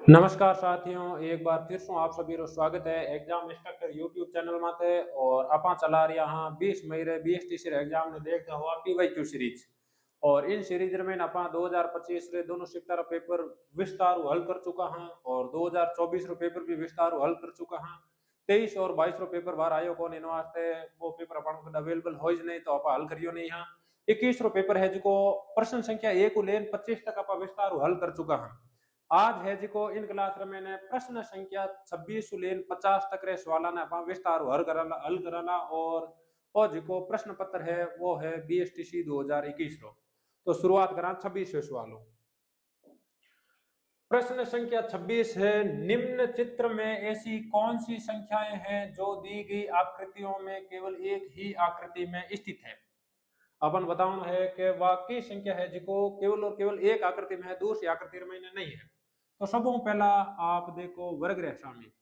नमस्कार साथियों, एक बार फिर से आप सभी रो स्वागत है एग्जाम इंस्ट्रक्टर यूट्यूब चैनल माते। और आपा चला रहा हाँ 20 मई रे बीएसटीसी एग्जाम ने देखा हुआ पीवाईक्यू सीरीज। और इन सीरीज में आपा 2025 रे दोनों शिफ्ट रा पेपर विस्तार हल कर चुका हां और 2024 रो पेपर भी विस्तार हल कर चुका हां। 23 और 22 रो पेपर बाहर आयो कौन इन वास्ते वो पेपर अपन को अवेलेबल हो ही नहीं, तो आपा हल करियो नहीं हां। 21 रो पेपर है जिको प्रश्न संख्या 1 को लेन 25 तक आपा विस्तार हल कर चुका हां। आज है जिको इन क्लास रे मैंने प्रश्न संख्या 26 लेन 50 तक रे सवाल ने अपन विस्तार हल कराला और जिको प्रश्न पत्र है वो है बीएसटीसी 2021 रो। तो शुरुआत करा 26 सवालों। प्रश्न संख्या 26 है, निम्न चित्र में ऐसी कौन सी संख्याएं हैं जो दी गई आकृतियों में केवल एक ही आकृति में स्थित है। अपन बताना है कि वाकई संख्या है जिको केवल और केवल एक आकृति में है, दूसरी आकृति में नहीं है। तो सबों पहला आप देखो वर्ग रेखा में,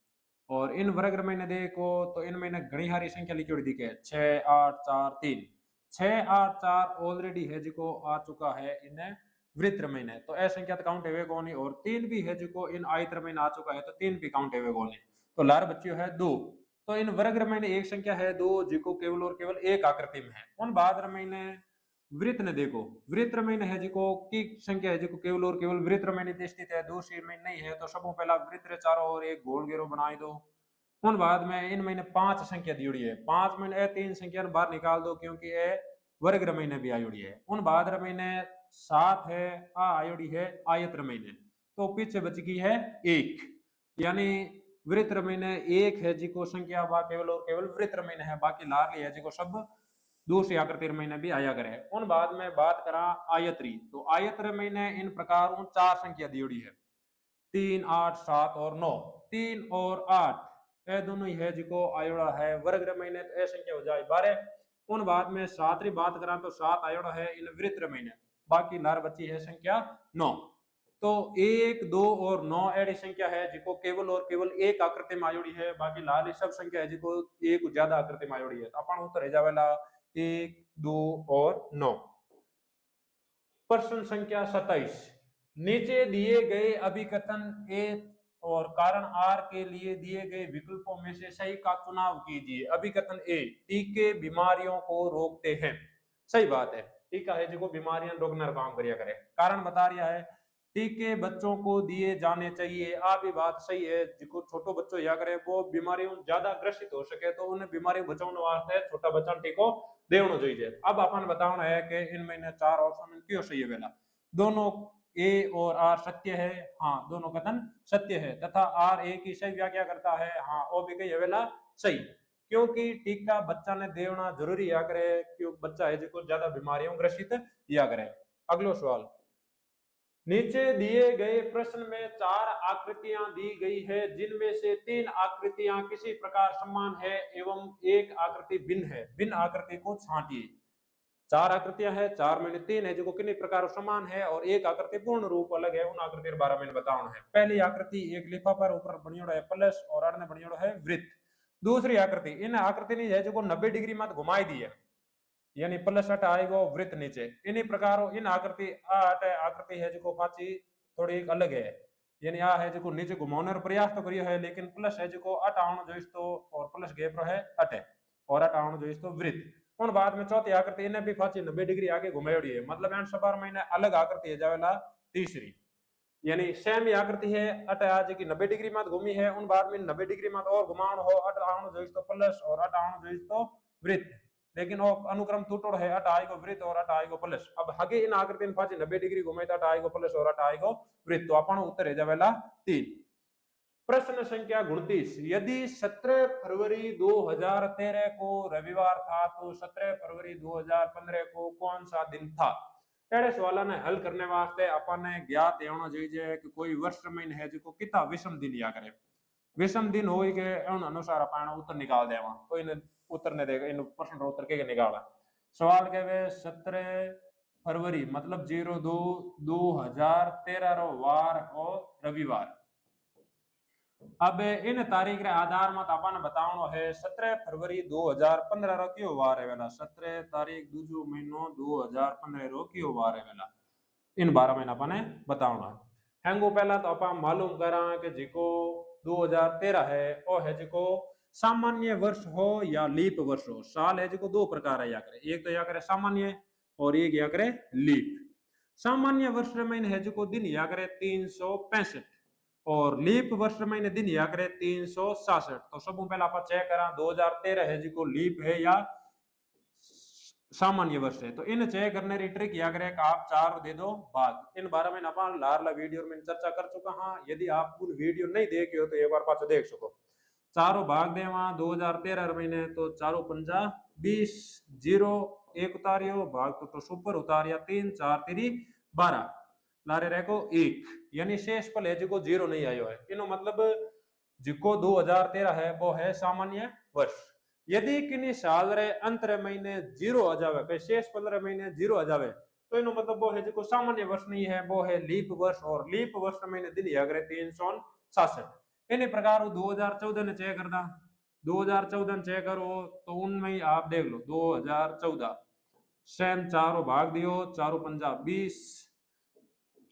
और इन वर्ग में देखो तो इनमें घनी सारी संख्या लिखी हुई दिखे 6 8 4 3। 6 8 4 ऑलरेडी है जिको आ चुका है इन वृत्र में, तो ए संख्या काउंट है कोनी। और 3 भी है जिको इन आयत्र में आ चुका है, तो 3 भी काउंट है कोनी। तो लार बच्चियों है 2। तो इन वर्ग में एक संख्या है 2 जिको केवल और केवल एक आकृति में है। उन बाद में वृत्त ने देखो, वृत्त में है जिको की संख्या है जिको केवल और केवल वृत्त में स्थित है, दूसरी में नहीं है। तो सबों पहला वृत्त चारों ओर एक गोल घेरो बनाई दो। उन बाद में इन महीने 5 संख्या दी हुई है, 5 में ए 3 संख्या बाहर निकाल दो क्योंकि ए वर्ग महीने भी आई है। उन बाद महीने 7 है आ आई है आयत महीने, तो पीछे बच गई है 1। यानी वृत्त महीने 1 है जिको संख्या बा केवल और केवल वृत्त महीने है, बाकी लार है जिको सब दूसरी आकृति महीने भी आया करे। उन बाद में बात करा आयत्री, तो आयत्र महीने इन प्रकार 4 संख्या दी हुई है 3 8 7 और 9। 3 और 8 ये दोनों ही है जिको आयोड़ा है वर्ग महीने, तो ये संख्या हो जाए 12। उन बाद में 7 री बात करा तो 7 आयोड़ा है इन वृत्र महीने, बाकी लार बची है संख्या 9। तो 1 2 और 9 ऐसी संख्या है जिको केवल और केवल एक आकृति में आयोड़ी है, बाकी लाल सब संख्या है जिको एक ज्यादा आकृति में आयोड़ी है। तो अपन उत्तर है जावेला 1 2 और 9। प्रश्न संख्या 27, नीचे दिए गए अभिकथन ए और कारण आर के लिए दिए गए विकल्पों में से सही का चुनाव कीजिए। अभिकथन ए, टीके बीमारियों को रोकते हैं। सही बात है, टीका है जो बीमारियां रोकने का काम करिया करे। कारण बता रहा है टीके बच्चों को दिए जाने चाहिए। आ भी बात सही है, जिको छोटो बच्चों या करे वो बीमारियों ज्यादा ग्रसित हो सके तो उन्हें बीमारी बचाने वास्ते छोटा बच्चा टीको देवनो चाहिए। अब अपन बताना है कि इनमें 4 ऑप्शन क्यों सही है। बेला दोनों ए और आर सत्य है, हाँ दोनों कथन सत्य है, तथा आर ए की सही व्याख्या करता है, हाँ वो भी कही वेला सही। क्योंकि टीका बच्चा ने देवना जरूरी या करे, क्योंकि बच्चा है जिसको ज्यादा बीमारियों ग्रसित या करे। अगलो सवाल, नीचे दिए गए प्रश्न में 4 आकृतियां दी गई है जिनमें से 3 आकृतियां किसी प्रकार समान है एवं एक आकृति भिन्न है। भिन्न आकृति को छांटिए। 4 आकृतियां है, 4 में 3 है जो किन्हीं प्रकार समान है और एक आकृति पूर्ण रूप अलग है। उन आकृति के बारे में बताना है। पहली आकृति एक लिफाफा ऊपर बनियोड़ा है प्लस और आड़ बनियोड़ा है वृत्त। दूसरी आकृति इन आकृति नहीं है जो 90 डिग्री मत घुमाई दी है, यानी प्लस अट आएगा वृत्त नीचे। इन्हीं प्रकार इन आकृति आकृति है जो पाची थोड़ी अलग है, यानी आ है जो नीचे घुमाने प्रयास तो करियो है, लेकिन प्लस है जो अट आनो जो इस तो और प्लस गैप है अट और अट आनो जो इस तो वृत्त। उन बाद में चौथी आकृति इन्हें भी पाची 90 डिग्री आगे घुमाई है, मतलब एंड सबार में अलग आकृति है जावेला तीसरी, यानी सेम आकृति है अट आज की 90 डिग्री मत घूमी है। उन बाद में 90 डिग्री मत और घुमाण हो अट आनो जो इस तो प्लस और अट आनो जो इस तो वृत्त, लेकिन वो अनुक्रम टूटोड़ है अट आएगो वृत्त और अट आएगो प्लस। अब हगे इन आकृति पाची 90 डिग्री घुमे तो अट आएगो प्लस और अट आएगो वृत्त, तो अपन उत्तर है जावेला 3। प्रश्न संख्या 29, यदि 17 फरवरी 2013 को रविवार था तो 17 फरवरी 2015 को कौन सा दिन था। एड़े सवाल ने हल करने वास्ते अपन ने ज्ञात होना चाहिए कि कोई वर्ष महीने है जो कितना विषम दिन या करे। विषम दिन हो के उन अनुसार अपन उत्तर निकाल देवा। तो इन उत्तर ने देगा, इन प्रश्न उत्तर के निकाला। सवाल के 17 फरवरी मतलब 02/2013 रो वार हो रविवार। अब इन तारीख रे आधार मत अपन बतावनो है 17 फरवरी 2015 रो क्यों वार है वेला। 17 तारीख दूसरो महीनो 2015 रो क्यों वार है वेला, इन 12 महीना अपन बतावना हैंगो पहला तो आप मालूम करा कि जिको 2013 है वो है जिको सामान्य वर्ष हो या लीप वर्ष हो। साल है जिको दो प्रकार है या करे, एक तो या करे सामान्य और एक या करे लीप। सामान्य वर्ष महीने है जिको दिन या करे 365 और लीप वर्ष महीने दिन या करे 367। तो सब पहले आप चेक करा 2013 है जिको लीप है या सामान्य वर्ष है। तो इन चेक करने री ट्रिक या करे आप चार दे दो भाग। इन बारे में अपन लारला वीडियो में चर्चा कर चुका हाँ। यदि आप उन वीडियो नहीं देखे हो तो एक बार पाछो देख सको। चारों भाग दे वहां 2013 महीने तो चारों 50 20 जीरो एक उतारियो भाग तो सुपर उतारिया 3 4 3 12 लारे रहेगो 1 यानी शेष पल है जिको जीरो नहीं आयो है। इनो मतलब जिको 2013 है वो है सामान्य वर्ष। यदि किन्हीं साल रे अंत रे महीने जीरो आ जावे कई शेष 15 महीने जीरो आ जावे तो इनो मतलब वो है जिको सामान्य वर्ष नहीं है वो है लीप वर्ष। और लीप वर्ष महीने दिन या करे 367। इन्हीं प्रकार 2014 ने चेक करना 2014 चेक करो तो उनमें आप देख लो 2014 सेम चारों भाग दियो चारों 50 20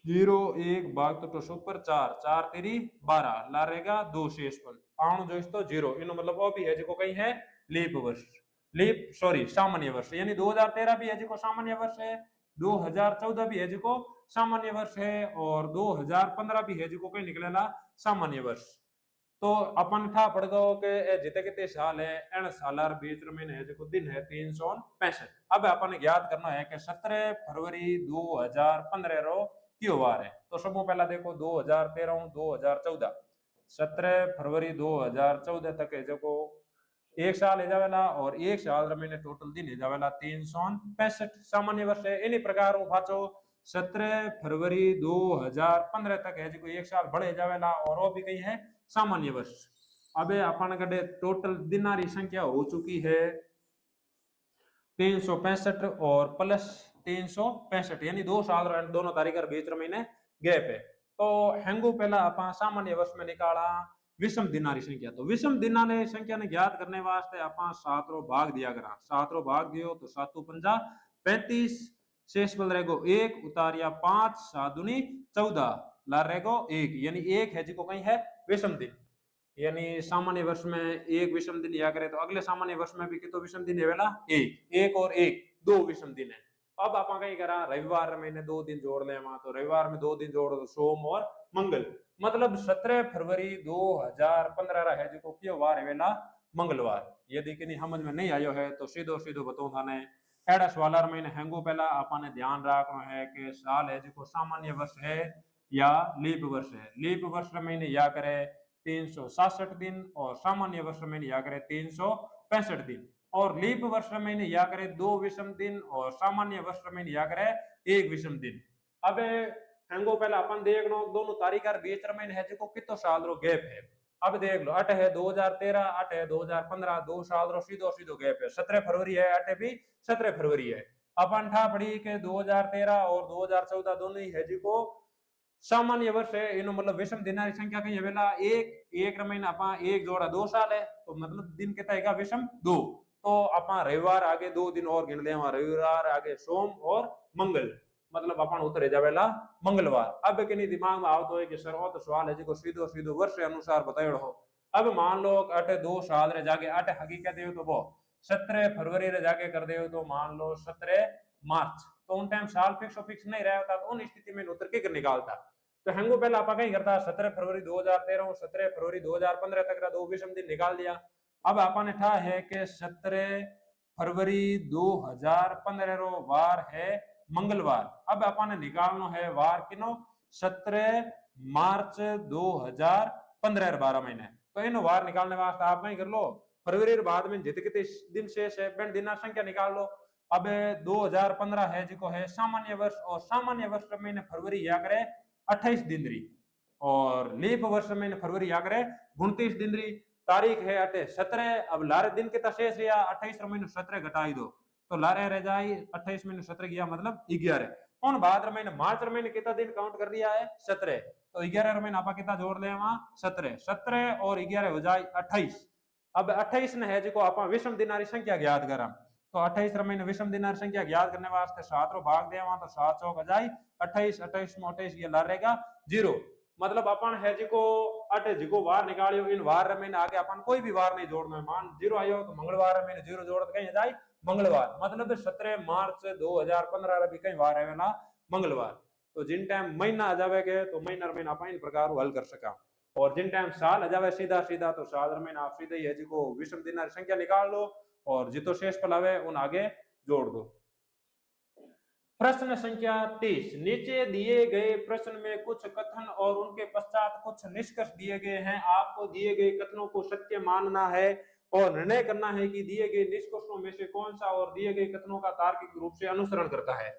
जीरो एक भाग तो सुपर 4 4 तेरी 12 ला रहेगा 2 शेष पल आण जो तो जीरो। इनो मतलब वो भी है जो कहीं है लीप वर्ष लीप सॉरी सामान्य वर्ष। यानी 2013 भी है जो सामान्य वर्ष है 2014 भी है जो सामान्य वर्ष है और 2015 भी है जो कहीं निकलेला सामान्य वर्ष। तो अपन था पड़ गो के जिते कितने साल है एन सालार बीच महीने है जो दिन है 365। अब अपन याद करना है कि 17 फरवरी 2015 रो क्यों वार है। तो सब पहला देखो 2013 2014 17 फरवरी 2014 तक है जो एक साल है जावेला और एक साल महीने टोटल दिन है जावेला 365 सामान्य वर्ष है। इन्हीं प्रकार पाचो 17 फरवरी 2015 तक है जो एक साल बढ़े जावेला और वो भी कहीं है सामान्य वर्ष। अब अपन कड़े टोटल दिनारी संख्या हो चुकी है 365 और प्लस 365 यानी 2 साल दोनों तारीख बीच महीने गैप है। तो हैंगो पहला अपन सामान्य वर्ष में निकाला विषम दिनारी संख्या। तो विषम दिनारी संख्या ने ज्ञात करने वास्ते अपन 7 रो भाग दिया करा 7 रो भाग दियो तो 7 50 35 शेष बल रहेगो 1 उतारिया 5 7 दूनी 14 ला रहेगो 1 यानी 1 है जिको कहीं है विषम दिन। यानी सामान्य वर्ष में एक विषम दिन या करे तो अगले सामान्य वर्ष में भी कितो विषम दिन है वेला एक और एक 2 विषम दिन है। अब आप कहीं करा रविवार महीने 2 दिन जोड़ ले वहां तो रविवार में 2 दिन जोड़ दो सोम और मंगल मतलब 17 फरवरी 2015 है जो क्यों वार है वेला मंगलवार। यदि किन्हीं समझ में नहीं आयो है तो सीधो सीधो बताऊं थाने एड़ा सवाल महीने हैंगो पहला आपने ध्यान रखना है कि साल है जो सामान्य वर्ष है या लीप वर्ष है। लीप वर्ष महीने या करे 367 दिन और सामान्य वर्ष में या करे 365 दिन और लीप वर्ष में या करे 2 विषम दिन और सामान्य वर्ष में या करे 1 विषम दिन। अब हैंगो पहले अपन देख लो दोनों तारीख बीच में है जो कितो साल रो गैप है। अब देख लो अट है 2013 अट है 2015 2 साल रो सीधो सीधो गैप है 17 फरवरी है अट भी 17 फरवरी है। अपन ठा पड़ी के 2013 और 2014 दोनों ही है जो सामान्य वर्ष है। इनो मतलब विषम दिनारी संख्या कहीं वेला एक महीना अपा एक जोड़ा 2 साल है तो मतलब दिन कितना है विषम 2। तो अपा रविवार आगे 2 दिन और गिन ले रविवार आगे सोम और मंगल मतलब अपन उतरे जावेला मंगलवार। अब के दिमाग में आवतो है कि सर वो तो सवाल है जो सीधो सीधो वर्ष अनुसार बतायो हो। अब मान लो अटे 2 साल रे जाके अटे हकीकत है तो वो 17 फरवरी रे जाके कर दे तो मान लो 17 मार्च तो उन टाइम साल फिक्स नहीं रहता तो उन स्थिति में उतर के निकालता। तो हैंगो पहले आप कहीं करता 17 फरवरी 2013 और 17 फरवरी 2015 तक का 2 विषम दिन निकाल दिया। अब आपने ठा है कि 17 फरवरी 2015 रो वार है मंगलवार। अब आपने निकालना है वार किनो 17 मार्च 2015 12 महीने। तो इन वार निकालने वास्ते आप कहीं कर लो फरवरी बाद में जितने दिन शेष है बिन दिन संख्या निकाल लो। अब 2015 है जिको है सामान्य वर्ष और सामान्य वर्ष महीने फरवरी या करे 28 दिन रही और लीप वर्ष में फरवरी या करे 29 दिन रही। तारीख है अटे 17 अब लारे दिन के शेष रिया 28 महीने 17 घटाई दो तो लारे रह जाए 28 महीने 17 गया मतलब 11 उन बाद महीने मार्च महीने कितना दिन काउंट कर रिया है 17 तो 11 महीने आप कितना जोड़ ले वहां 17 और 11 हो जाए 28। अब 28 ने है जो आप विषम दिनारी संख्या ज्ञात करा तो 28 रमें विषम दिनार संख्या ज्ञात करने वास्ते 7 रो भाग देवा तो 7 चौक अजाई 28 28 में 28 ये ला रहेगा 0 मतलब अपन है जिको अटे जिको वार निकालियो इन वार रमें आगे अपन कोई भी वार नहीं जोड़ना है मान 0 आयो तो मंगलवार रमें 0 जोड़ कहीं अजाई मंगलवार मतलब 17 मार्च 2015 रे भी कहीं वार है ना मंगलवार तो जिन टाइम महीना आ जावेगे तो महीना रमें अपन इन प्रकार हल कर सका और जिन टाइम साल आ जावे सीधा सीधा तो साल रमें आप सीधे ही है जिको विषम दिनार संख्या निकाल लो और जितो शेष फल आवे उन आगे जोड़ दो। प्रश्न संख्या 30 नीचे दिए गए प्रश्न में कुछ कथन और उनके पश्चात कुछ निष्कर्ष दिए गए हैं आपको दिए गए कथनों को सत्य मानना है और निर्णय करना है कि दिए गए निष्कर्षों में से कौन सा और दिए गए कथनों का तार्किक रूप से अनुसरण करता है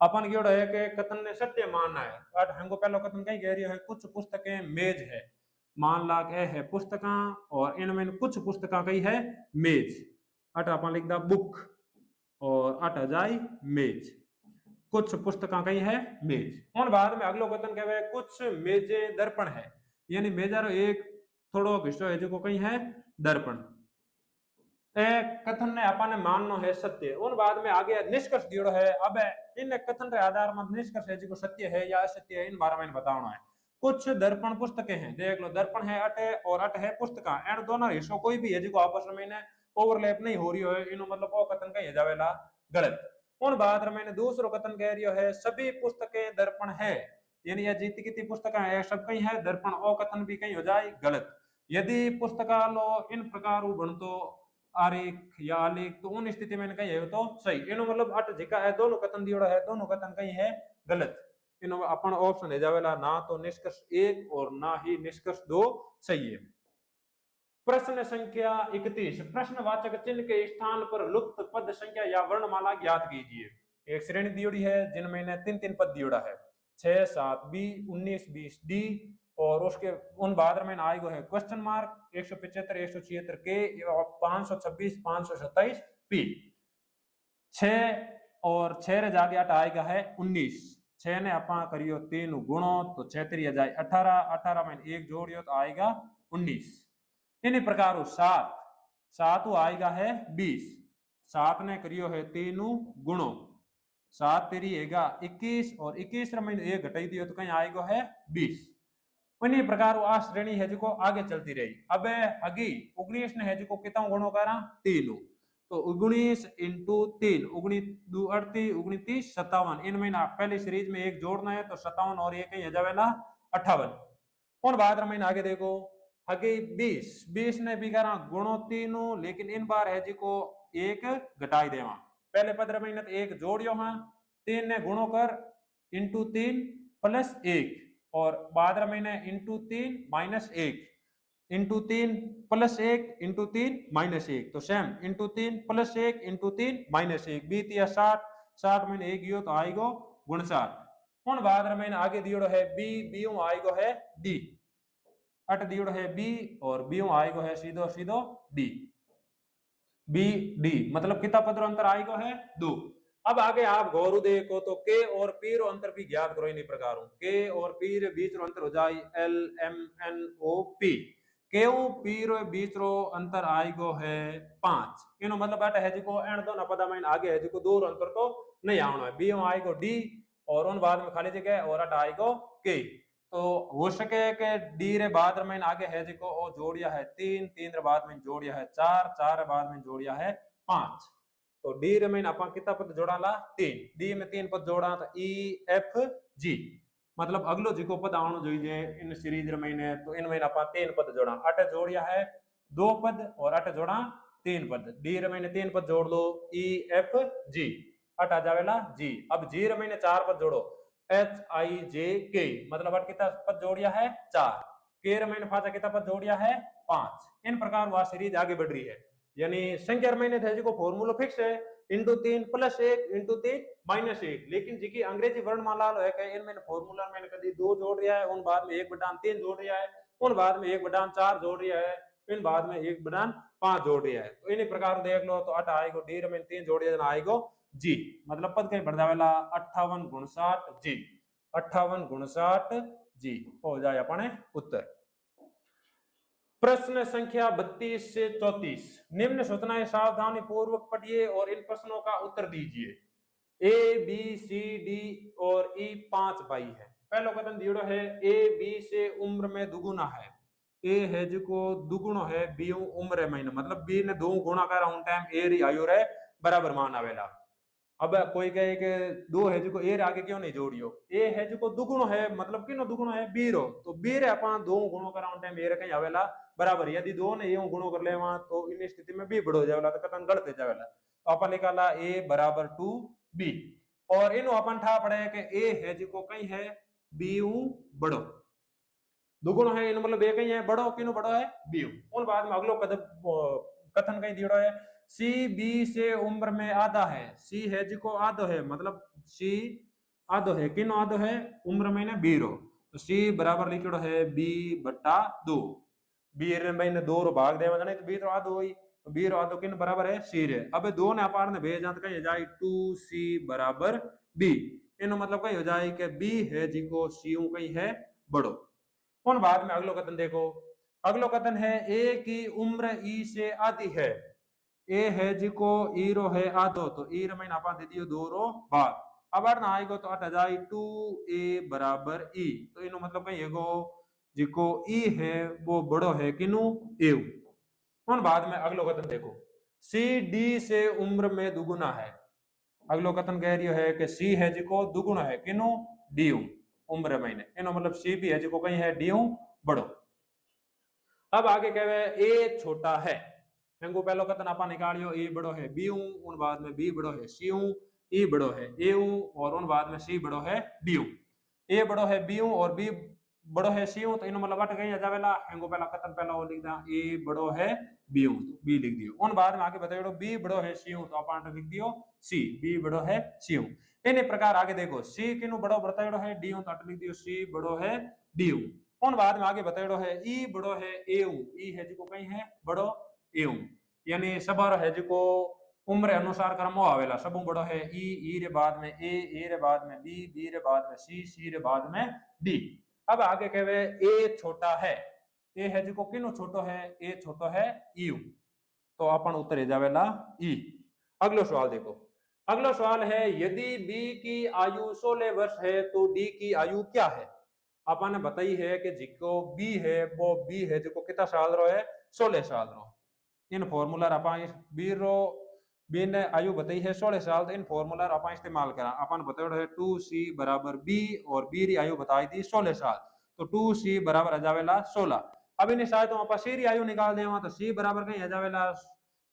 अपन की है कि कथन ने सत्य मानना है बट हमको पहला कथन कहीं कह रही है कुछ पुस्तकें मेज है मान ला के है पुस्तका और इनमें कुछ पुस्तका कही है मेज अट अपन लिख दा बुक और अट जाई मेज कुछ पुस्तका कही है मेज और बाद में अगलो कथन कहवे कुछ मेजे दर्पण है यानी मेजार एक थोड़ो हिस्सो है जो कही है दर्पण कथन ने अपन माननो है सत्य उन बाद में आगे निष्कर्ष दियो है अब इन कथन के आधार में निष्कर्ष है जो सत्य है या असत्य है इन बारे में बताना है कुछ दर्पण पुस्तकें हैं देख लो दर्पण है अट और अट है पुस्तका इन दोनों हिस्सों कोई भी है जो आपस में ओवरलैप नहीं हो रही है इनो मतलब वो कथन कही जावेला गलत उन बाद मैंने दूसरो कथन कह रही है सभी पुस्तकें दर्पण है यानी यह जीत कितनी पुस्तकें है सब कहीं है दर्पण ओ कथन भी कहीं हो जाए गलत यदि पुस्तकालो इन प्रकार बनतो आरेख या आलेख तो उन स्थिति में कहीं है तो सही इनो मतलब अट जिका है दोनों कथन दियोड़ा है दोनों कथन कहीं है गलत इनो अपन ऑप्शन है जावेला ना तो निष्कर्ष 1 और ना ही निष्कर्ष 2 सही है। प्रश्न संख्या 31 प्रश्नवाचक चिन्ह के स्थान पर लुप्त पद संख्या या वर्णमाला ज्ञात कीजिए एक श्रेणी दियोड़ी है जिनमें तीन तीन पद दियोड़ा है 6 7 बी 19 20 डी और उसके उन बाद में आएगा है क्वेश्चन मार्क 175 176 के 526 527 पी 6 और 6 रे जाके अट आएगा है 19 6 ने अपा करियो 3 गुणो तो 6 3 जाए 18 18 में 1 जोड़ियो तो आएगा 19 इन प्रकार 7 7 आएगा है 20 7 ने करियो है 3 गुणो 7 तेरी हैगा 21 और 21 में 1 घटाई दियो तो कहीं आएगा है 20 इन्हीं प्रकार आ श्रेणी है जो आगे चलती रही अब अगी 19 ने है जो कितना गुणों करा 3 तो 19 इंटू 3 19 2 38 29 57 इनमें ना पहली सीरीज में एक जोड़ना है तो 57 और एक ही जावेला 58 और बाद में आगे देखो आगे 20 20 ने भी करा गुणो 3 लेकिन इन बार है जी को एक घटाई देवा पहले पद में एक जोड़ियो हाँ 3 ने गुणो कर इंटू 3 प्लस 1 और बाद में into 3 minus 1 into 3 plus 1 into 3 minus 1 तो same into 3 plus 1 into 3 minus 1 बीत या 60 60 में 1 यो तो आएगो 59 उन बाद में आगे दियो है बी बी आएगो है डी अट दियो है बी और बी आएगो है सीधो सीधो डी बी डी मतलब कितना पद अंतर आएगो है 2 अब आगे आप गौर देखो तो के और पी रो अंतर भी ज्ञात करो इन प्रकार के और पी रे बीच रो अंतर हो जाए L M N O P के पी रो बीच रो अंतर आएगो है 5 इनो मतलब अट है जिको एन दोनों पदा में आगे है जिको दो अंतर तो नहीं आना है बी आएगो डी और उन बाद में खाली जगह और अट आएगो के तो हो सके कि डी रे बाद में आगे है जिको ओ जोड़िया है 3 3 रे बाद में जोड़िया है 4 4 रे बाद में जोड़िया है 5 तो डी रे में अपन कितना पद जोड़ा ला 3 डी में 3 पद जोड़ा तो ई एफ जी मतलब अगलो जिको पद आनो જોઈએ इन सीरीज रे में तो इन में अपन 3 पद जोड़ा अट जोड़िया है 2 पद और अट जोड़ा 3 पद डी रे में 3 पद जोड़ लो ई एफ जी अट आ जावेला जी अब जी रे में 4 पद जोड़ो एच आई जे के मतलब अट कितना पद जोड़िया है 4 के रे में फाचा कितना पद जोड़िया है 5 इन प्रकार वह सीरीज आगे बढ़ रही है यानी संख्या में थे जो फॉर्मूला फिक्स है इंटू 3 प्लस 1 इंटू 3 माइनस 1 लेकिन जी की अंग्रेजी वर्णमाला है इनमें फॉर्मूला में कभी 2 जोड़ रहा है उन बाद में 1/3 जोड़ रहा है उन बाद में 1/4 जोड़ रहा है इन बाद में 1/5 जोड़ रहा है तो इन प्रकार देख लो तो अट आएगो डी में 3 जोड़ दिया आएगो जी मतलब पद कहीं बढ़ जावेला 58 59 जी 58 59 जी हो जाए अपने उत्तर। प्रश्न संख्या 32 से 34 निम्न सूचनाएं सावधानी पूर्वक पढ़िए और इन प्रश्नों का उत्तर दीजिए। ए बी सी डी और ई 5 भाई है। पहला कथन दियो है ए बी से उम्र में दुगुना है। ए है जो दुगुणो है बी उम्र महीना मतलब बी ने दो गुणा कर उन टाइम ए री आयु रे बराबर मान आवेला। अब कोई कहे कि दो है जो ए आगे क्यों नहीं जोड़ियो। ए है जो दुगुणो है मतलब किनो दुगुणो है बी रो तो बी रे अपन दो गुणों कर उन टाइम ए रे कहीं आवेला बराबर। यदि दो ने यूं गुणों कर लेवा तो इन स्थिति में बी बड़ो हो जावेला तो कथन गलत हो जावेला। तो अपन निकाला ए बराबर टू बी और इन अपन ठा पड़े कि ए है जो कहीं है बी बड़ो दुगुणो है इन मतलब ए कहीं है बड़ो किनो बड़ो है बी। उन बाद में अगलो कथन कहीं दियो है सी बी से उम्र में आधा है। सी है जो आधो है मतलब सी आधो है किनो आधो है उम्र में ने बी रो तो सी बराबर लिखियो है बी बट्टा दो। बी रे में दो रो भाग देवा जाने तो बी रो आधो हुई तो बी रो आधो किन बराबर है सी रे। अब दो ने अपार ने भेज जात कहीं जाए टू सी बराबर बी इनो मतलब कहीं हो जाए कि बी है जिको सी कहीं है बड़ो। उन बाद में अगलो कथन देखो। अगलो कथन है ए की उम्र ई से आधी है। ए है जिको ई रो है आधो तो ई रे मैंने आपा दे दियो दो रो भाग। अब ना आएगो तो अट जाए टू ए बराबर ई तो इनो मतलब कहीं एगो जिको ई है वो बड़ो है किनु एव। उन बाद में अगलो कथन देखो सी डी से उम्र में दुगुना है। अगलो कथन कह रही है कि सी है जिको दुगुना है किनु डी उम्र महीने इनो मतलब सी भी है जिको कहीं है डी बड़ो। अब आगे कहे ए छोटा है हेंगो पहलो कथन आपा निकालियो ए बड़ो है बी उन बाद में बी बड़ो है सी ई बड़ो है ए और उन बाद में सी बड़ो है डी ए बड़ो है बी और बी बड़ो है सी तो इन मतलब अट गई जावेला हेंगो पहला कथन पहला वो लिख दा ए बड़ो है बी तो बी लिख दियो। उन बाद में आगे बताइयो बी बड़ो है सी तो आप लिख दियो सी बी बड़ो है सी। इन प्रकार आगे देखो सी किनु बड़ो बताइयो है डी तो अट लिख दियो सी बड़ो है डी। उन बाद में आगे बताइयो है ई बड़ो है ए ई है जिको कहीं है बड़ो ए यानी सबर है जिको उम्र अनुसार क्रम आवेला सब बड़ो है ई रे बाद में ए रे बाद में बी रे बाद में सी रे बाद में डी। अब आगे कहे ए छोटा है ए है जिको किनो छोटो है ए छोटो है यू तो अपन उत्तर जावेला ई। अगलो सवाल देखो। अगला सवाल है यदि बी की आयु 16 वर्ष है तो डी की आयु क्या है। अपन ने बताई है कि जिको बी है वो बी है जिको कितना साल रो है 16 साल रो। इन फॉर्मूला अपन बी रो बी ने आयु बताई है 16 साल तो इन फॉर्मूला अपन इस्तेमाल करा। अपन बताओ है 2c बराबर बी और बी री आयु बताई थी 16 साल तो 2c बराबर आ जावेला 16। अब इन शायद तो अपन सी री आयु निकाल देवा तो सी बराबर कहीं आ जावेला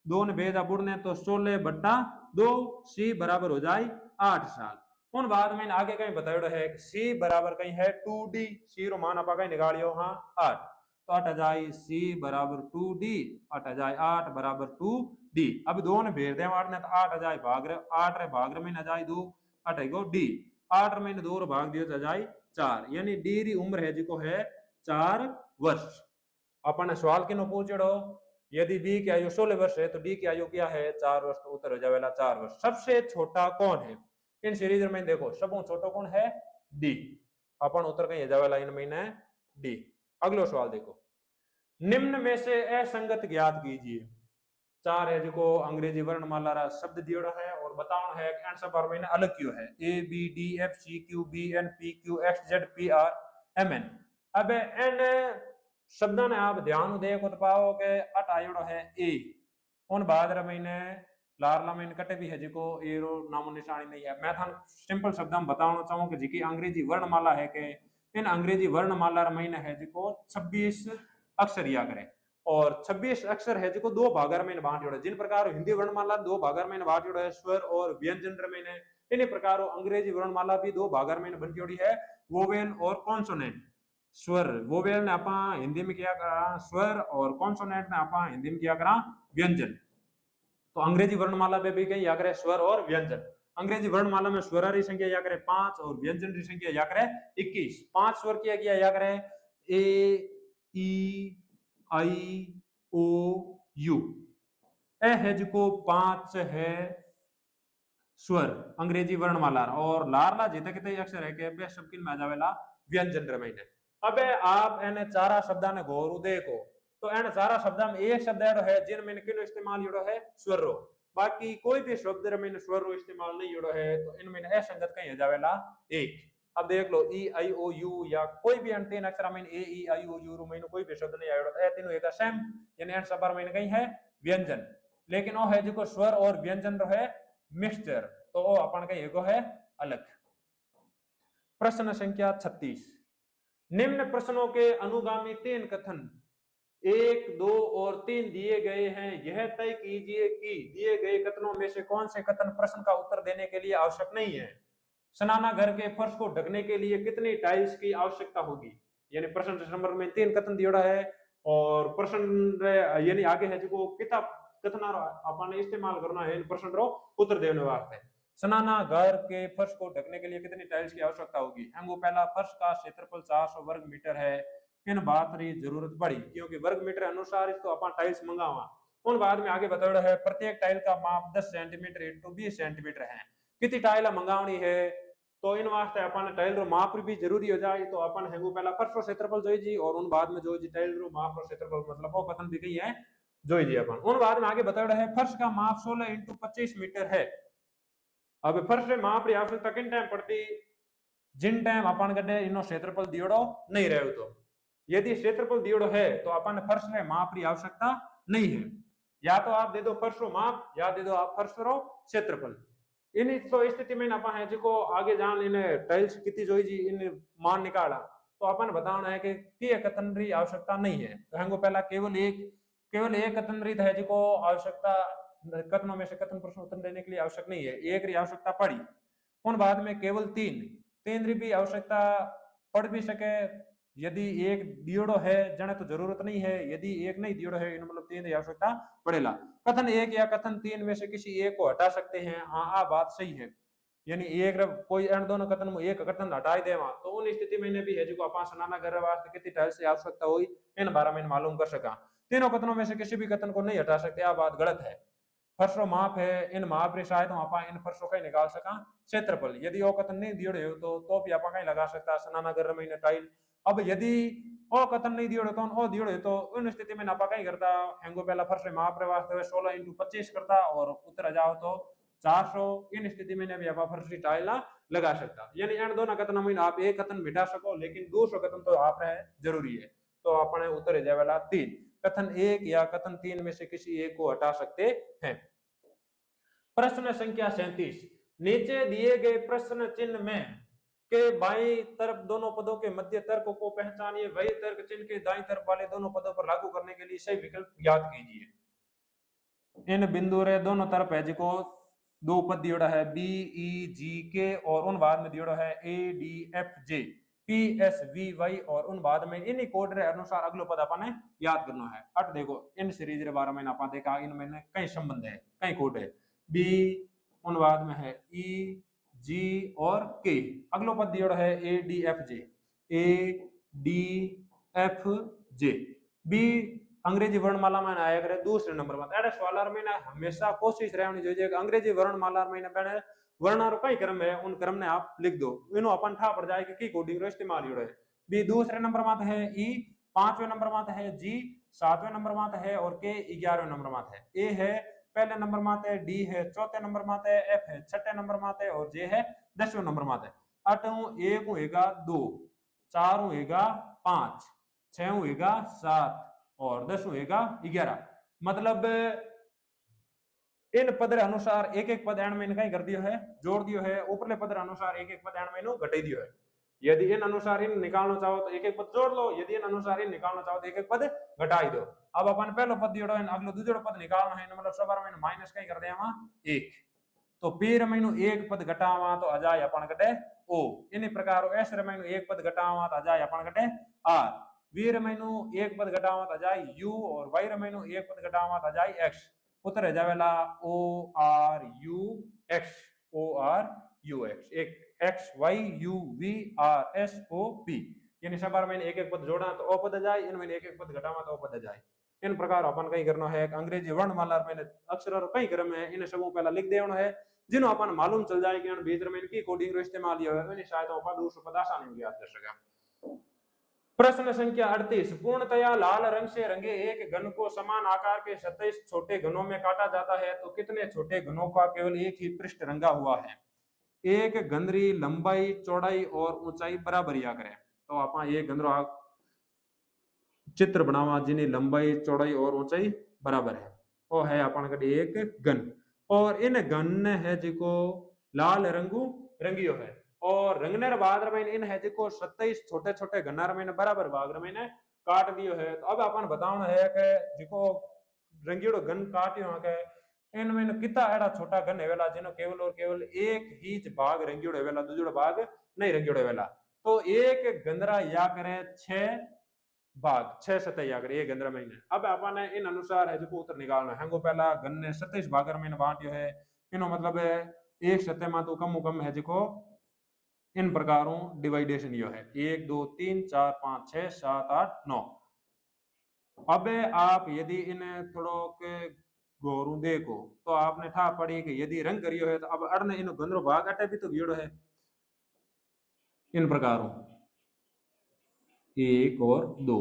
दो ने भेजा बुढ़ने तो 16 बट्टा 2 सी बराबर हो जाए 8 साल। उन बाद में आगे कहीं बताया है सी बराबर कहीं है 2d सी रो मान आप कहीं निकालियो हाँ 8 तो 8 आ जाए सी बराबर 2d 8 आ जाए 8 बराबर 2d। अब दो ने भेज दे 8 ने तो 8 आ जाए भाग रे 8 रे भाग रे में आ जाए 2 8 गो डी 8 में 2 रो भाग दियो तो आ जाए 4 यानी डी री उम्र है जिको है 4 वर्ष। अपन सवाल किनो पूछड़ो यदि बी की आयु 16 वर्ष है तो डी की आयु क्या है 4 वर्ष तो उत्तर हो जावेला 4 वर्ष। सबसे छोटा कौन है इन सीरीज में देखो सब छोटो कौन है डी अपन उत्तर कहीं जावेला इन महीने डी। अगलो सवाल देखो निम्न में से असंगत ज्ञात कीजिए। 4 है जो अंग्रेजी वर्णमाला रा शब्द दियोड़ा है और बताओ है कि आंसर पर मैंने अलग क्यों है A B D F C Q B N P Q X Z P R M N. अब एन शब्द ने आप ध्यान देखो तो पाओ के अट आयोड़ो है ए उन बाद रे महीने लारला में कटे भी है जिको ए रो नामो निशानी नहीं है। मैं थान सिंपल शब्द में बताना चाहूं कि जिकी अंग्रेजी वर्णमाला है के इन अंग्रेजी वर्णमाला रे महीने है जिको 26 अक्षर या करे और 26 अक्षर है जिको दो भागर में बांट जोड़े। जिन प्रकार हिंदी वर्णमाला दो भागर में बांट जोड़े है स्वर और व्यंजन रे महीने इन प्रकार अंग्रेजी वर्णमाला भी दो भागर में बन जोड़ी है वोवेल और कॉन्सोनेंट। स्वर वोवेल ने आपा हिंदी में क्या करा स्वर और कॉन्सोनेंट ने आपा हिंदी में क्या करा व्यंजन। तो अंग्रेजी वर्णमाला पे भी कहीं या करे स्वर और व्यंजन। अंग्रेजी वर्णमाला में स्वर की संख्या या करे 5 और व्यंजन की संख्या या करे 21। 5 स्वर किया गया या करे ए ई आई ओ यू ए है जिको 5 है स्वर अंग्रेजी वर्णमाला और लारला जिते कितने अक्षर है के बे सबकिन में आ जावेला व्यंजन रे महीने। अब आप एने चारा शब्दा ने गौर देखो तो एन सारा शब्द में एक शब्द एडो है जिन में किनो इस्तेमाल योड़ो है स्वर रो, बाकी कोई भी शब्द में स्वर रो इस्तेमाल नहीं योड़ो है, तो इनमें असंगत कहीं जावेला एक। अब देख लो ई आई ओ यू या कोई भी अन तीन अक्षर में ए ई आई ओ यू रो में कोई भी शब्द नहीं आयोड़ो, तो ए तीनों एक सेम यानी एन सबर में कहीं है व्यंजन, लेकिन वो है जो स्वर और व्यंजन रो है मिक्सचर, तो वो अपन का एगो है अलग। प्रश्न संख्या 36, निम्न प्रश्नों के अनुगामी तीन कथन 1, 2 और 3 दिए गए हैं, यह तय कीजिए कि दिए गए कथनों में से कौन से कथन प्रश्न का उत्तर देने के लिए आवश्यक नहीं है। सनाना घर के फर्श को ढकने के लिए कितनी टाइल्स की आवश्यकता होगी, यानी प्रश्न नंबर में 3 कथन दिया है और प्रश्न यानी आगे है जो किताब कथन अपन इस्तेमाल करना है इन प्रश्न रो उत्तर देने वास्ते। सनाना घर के फर्श को ढकने के लिए कितनी टाइल्स की आवश्यकता होगी, हमको पहला फर्श का क्षेत्रफल 400 वर्ग मीटर है, इन बात री जरूरत पड़ी क्योंकि वर्ग मीटर अनुसार इसको अपन टाइल्स मंगावा। उन बाद में आगे बताया है प्रत्येक टाइल का माप 10 सेंटीमीटर इंटू 20 सेंटीमीटर है, कितनी टाइल मंगावनी है, तो इन वास्ते अपन टाइल रो माप भी जरूरी हो जाए, तो अपन है वो पहला फर्श रो क्षेत्रफल जोई जी और उन बाद में जो जी टाइल रो माप रो क्षेत्रफल मतलब वो कथन भी कही है जोई जी अपन। उन बाद में आगे बताया है फर्श का माप 16 इंटू 25 मीटर है। अब फर्श रे माप री आवश्यकता किन टाइम पड़ती, जिन टाइम अपन कटे इनो क्षेत्रफल दियोड़ो नहीं रहे, तो यदि क्षेत्रफल दियोड़ो है तो अपन फर्श रे माप री आवश्यकता नहीं है, या तो आप दे दो फर्श रो माप या दे दो आप फर्श रो क्षेत्रफल। इन तो स्थिति में अपन है जो आगे जान इन टाइल्स कितनी जोई जी इन मान निकाला, तो अपन बताना है कि कथन री आवश्यकता नहीं है, तो हमको पहला केवल एक कथन रीत है जो आवश्यकता कथनों में से कथन प्रश्न उत्तर देने के लिए आवश्यक नहीं है, एक री आवश्यकता पड़ी। उन बाद में केवल तीन री भी आवश्यकता पड़ भी सके, यदि एक दियोड़ो है जने तो जरूरत नहीं है, यदि एक नहीं दियोड़ो है मतलब 3 री आवश्यकता पड़ेला। कथन 1 या कथन 3 में से किसी एक को हटा सकते हैं, हाँ बात सही है, यानी एक कोई इन दोनों कथन में एक कथन हटाई देवा, तो उन स्थिति में भी है जो अपन सनाना घर वास्ते कितनी टाइल्स की आवश्यकता हुई इन बारे में मालूम कर सका। तीनों कथनों में से किसी भी कथन को नहीं हटा सकते, यह बात गलत है। फर्शो माप है, इन माप रे शायद आप इन फर्शों का निकाल सका क्षेत्रफल, यदि वो कथन नहीं दियोड़े हो तो भी आप कहीं लगा सकता सनाना घर में टाइल। अब यदि ओ कथन नहीं दियोड़े तो ओ दियोड़े तो उन स्थिति में नापा कहीं करता हैंगो पहला फर्श रे माप रे वास्ते 16 इंटू 25 करता और उत्तर जाओ तो 400, इन स्थिति में भी आप फर्श की टाइल लगा सकता, यानी इन दोनों कथनों में आप एक कथन मिटा सको लेकिन दूसरा कथन तो आप जरूरी है, तो अपने उत्तर जावेला 3, कथन 1 या कथन 3 में से किसी एक को हटा सकते हैं। प्रश्न संख्या 37, नीचे दिए गए प्रश्न चिन्ह में के बाईं तरफ दोनों पदों के मध्य तर्क को पहचानिए, वही तर्क चिन्ह के दाईं तरफ वाले दोनों पदों पर लागू करने के लिए सही विकल्प याद कीजिए। इन बिंदु रे दोनों तरफ है जिको दो पद दियोड़ा है बी ई जी के और उन बाद में दियोड़ा है A D F J P S V Y और उन बाद में इन कोड रे अनुसार अगलो पद अपन याद करना है। अट देखो इन सीरीज रे बारे में अपन देखा इनमें कई संबंध है कई कोड है, बी उन बाद में है ई जी और के, अगलो पद दियोड़ा है A D F J, A D F J, बी अंग्रेजी वर्णमाला में आया करे दूसरे नंबर में, एडे सवाल में हमेशा कोशिश रहनी चाहिए कि अंग्रेजी वर्णमाला में पहले वर्णारो कई क्रम है उन क्रम ने आप लिख दो, इनो अपन ठा पड़ जाए कि कोडिंग रो इस्तेमाल हो रहा है। बी दूसरे नंबर में है ई, पांचवें नंबर में है जी, सातवें नंबर में है और के 11वें नंबर में है, ए है पहले नंबर में है, डी है चौथे नंबर में है, एफ है छठे नंबर में है और जे है 10वें नंबर में है। अठू एक होएगा 2, 4 होएगा 5, 6 होएगा 7 और 10 होएगा 11, मतलब इन पद अनुसार एक एक पद एंड में कहीं कर दियो है जोड़ दियो है, ऊपरले पद अनुसार एक एक पद एंड में घटाई दियो है, यदि इन अनुसार इन निकालना चाहो तो एक एक पद जोड़ लो, यदि इन अनुसार इन निकालना चाहो तो एक एक पद घटाई दो। अब अपन पहलो पद जोड़ो अगलो दूसरो पद निकालना है मतलब सब में माइनस कहीं कर देवा 1, तो पी रमैनु एक पद घटावा तो अजाय अपन कटे ओ, इन प्रकार एस रमैनु एक पद घटावा तो अजाय अपन कटे आर, वी रमैनु एक पद घटावा तो अजाय यू और वाई रमैनु एक पद घटावा तो अजाय एक्स, उत्तर जावेला O R U X, O R U X, एक X Y U V R S O P, यानी सब बार मैंने एक एक पद जोड़ा तो ओ पद जाए, इनमें एक एक पद घटावा तो ओ पद जाए। इन प्रकार अपन कई करना है अंग्रेजी वर्णमाला में अक्षर कई क्रम है इन सब पहला लिख देना है, जिन्हों अपन मालूम चल जाए कि बीच में इनकी कोडिंग रो इस्तेमाल है शायद अपन दूसरा पद आसानी में याद कर सका। प्रश्न संख्या 38, पूर्णतया लाल रंग से रंगे एक घन को समान आकार के 27 छोटे घनों में काटा जाता है तो कितने छोटे घनों का केवल एक ही पृष्ठ रंगा हुआ है। एक गंदरी लंबाई चौड़ाई और ऊंचाई बराबर या करें तो आप ये गंदरो चित्र बनावा जिनी लंबाई चौड़ाई और ऊंचाई बराबर है वो है अपन कड़ी एक घन और इन घन ने है जिको लाल रंगू रंगियो है और रंगने बाद में इन है जिको 27 छोटे छोटे घनार में बराबर भाग में काट दियो है। तो अब अपन बताना है कि जिको रंगीड़ो घन काटियो है के इनमें कितना एड़ा छोटा घन हेवेला जिनो केवल और केवल एक ही भाग रंगीड़ो हेवेला दूसरो भाग नहीं रंगीड़ो हेवेला। तो एक गंदरा या करे 6 भाग 6 सतह या करे एक गंदरा महीने। अब आपने इन अनुसार है जो उत्तर निकालना है। पहला घन ने 27 भागर में बांटियो है इनो मतलब है एक सतह में तो कम है जो इन प्रकारों डिवाइडेशन यो है 1 2 3 4 5 6 7 8 9। अब आप यदि इन थोड़ो के गोरू देखो तो आपने ठा पड़ी कि यदि रंग करियो है तो अब अड़ने इन गंदरो भाग अटे भी तो गियोड़ो है इन प्रकारों 1 और 2।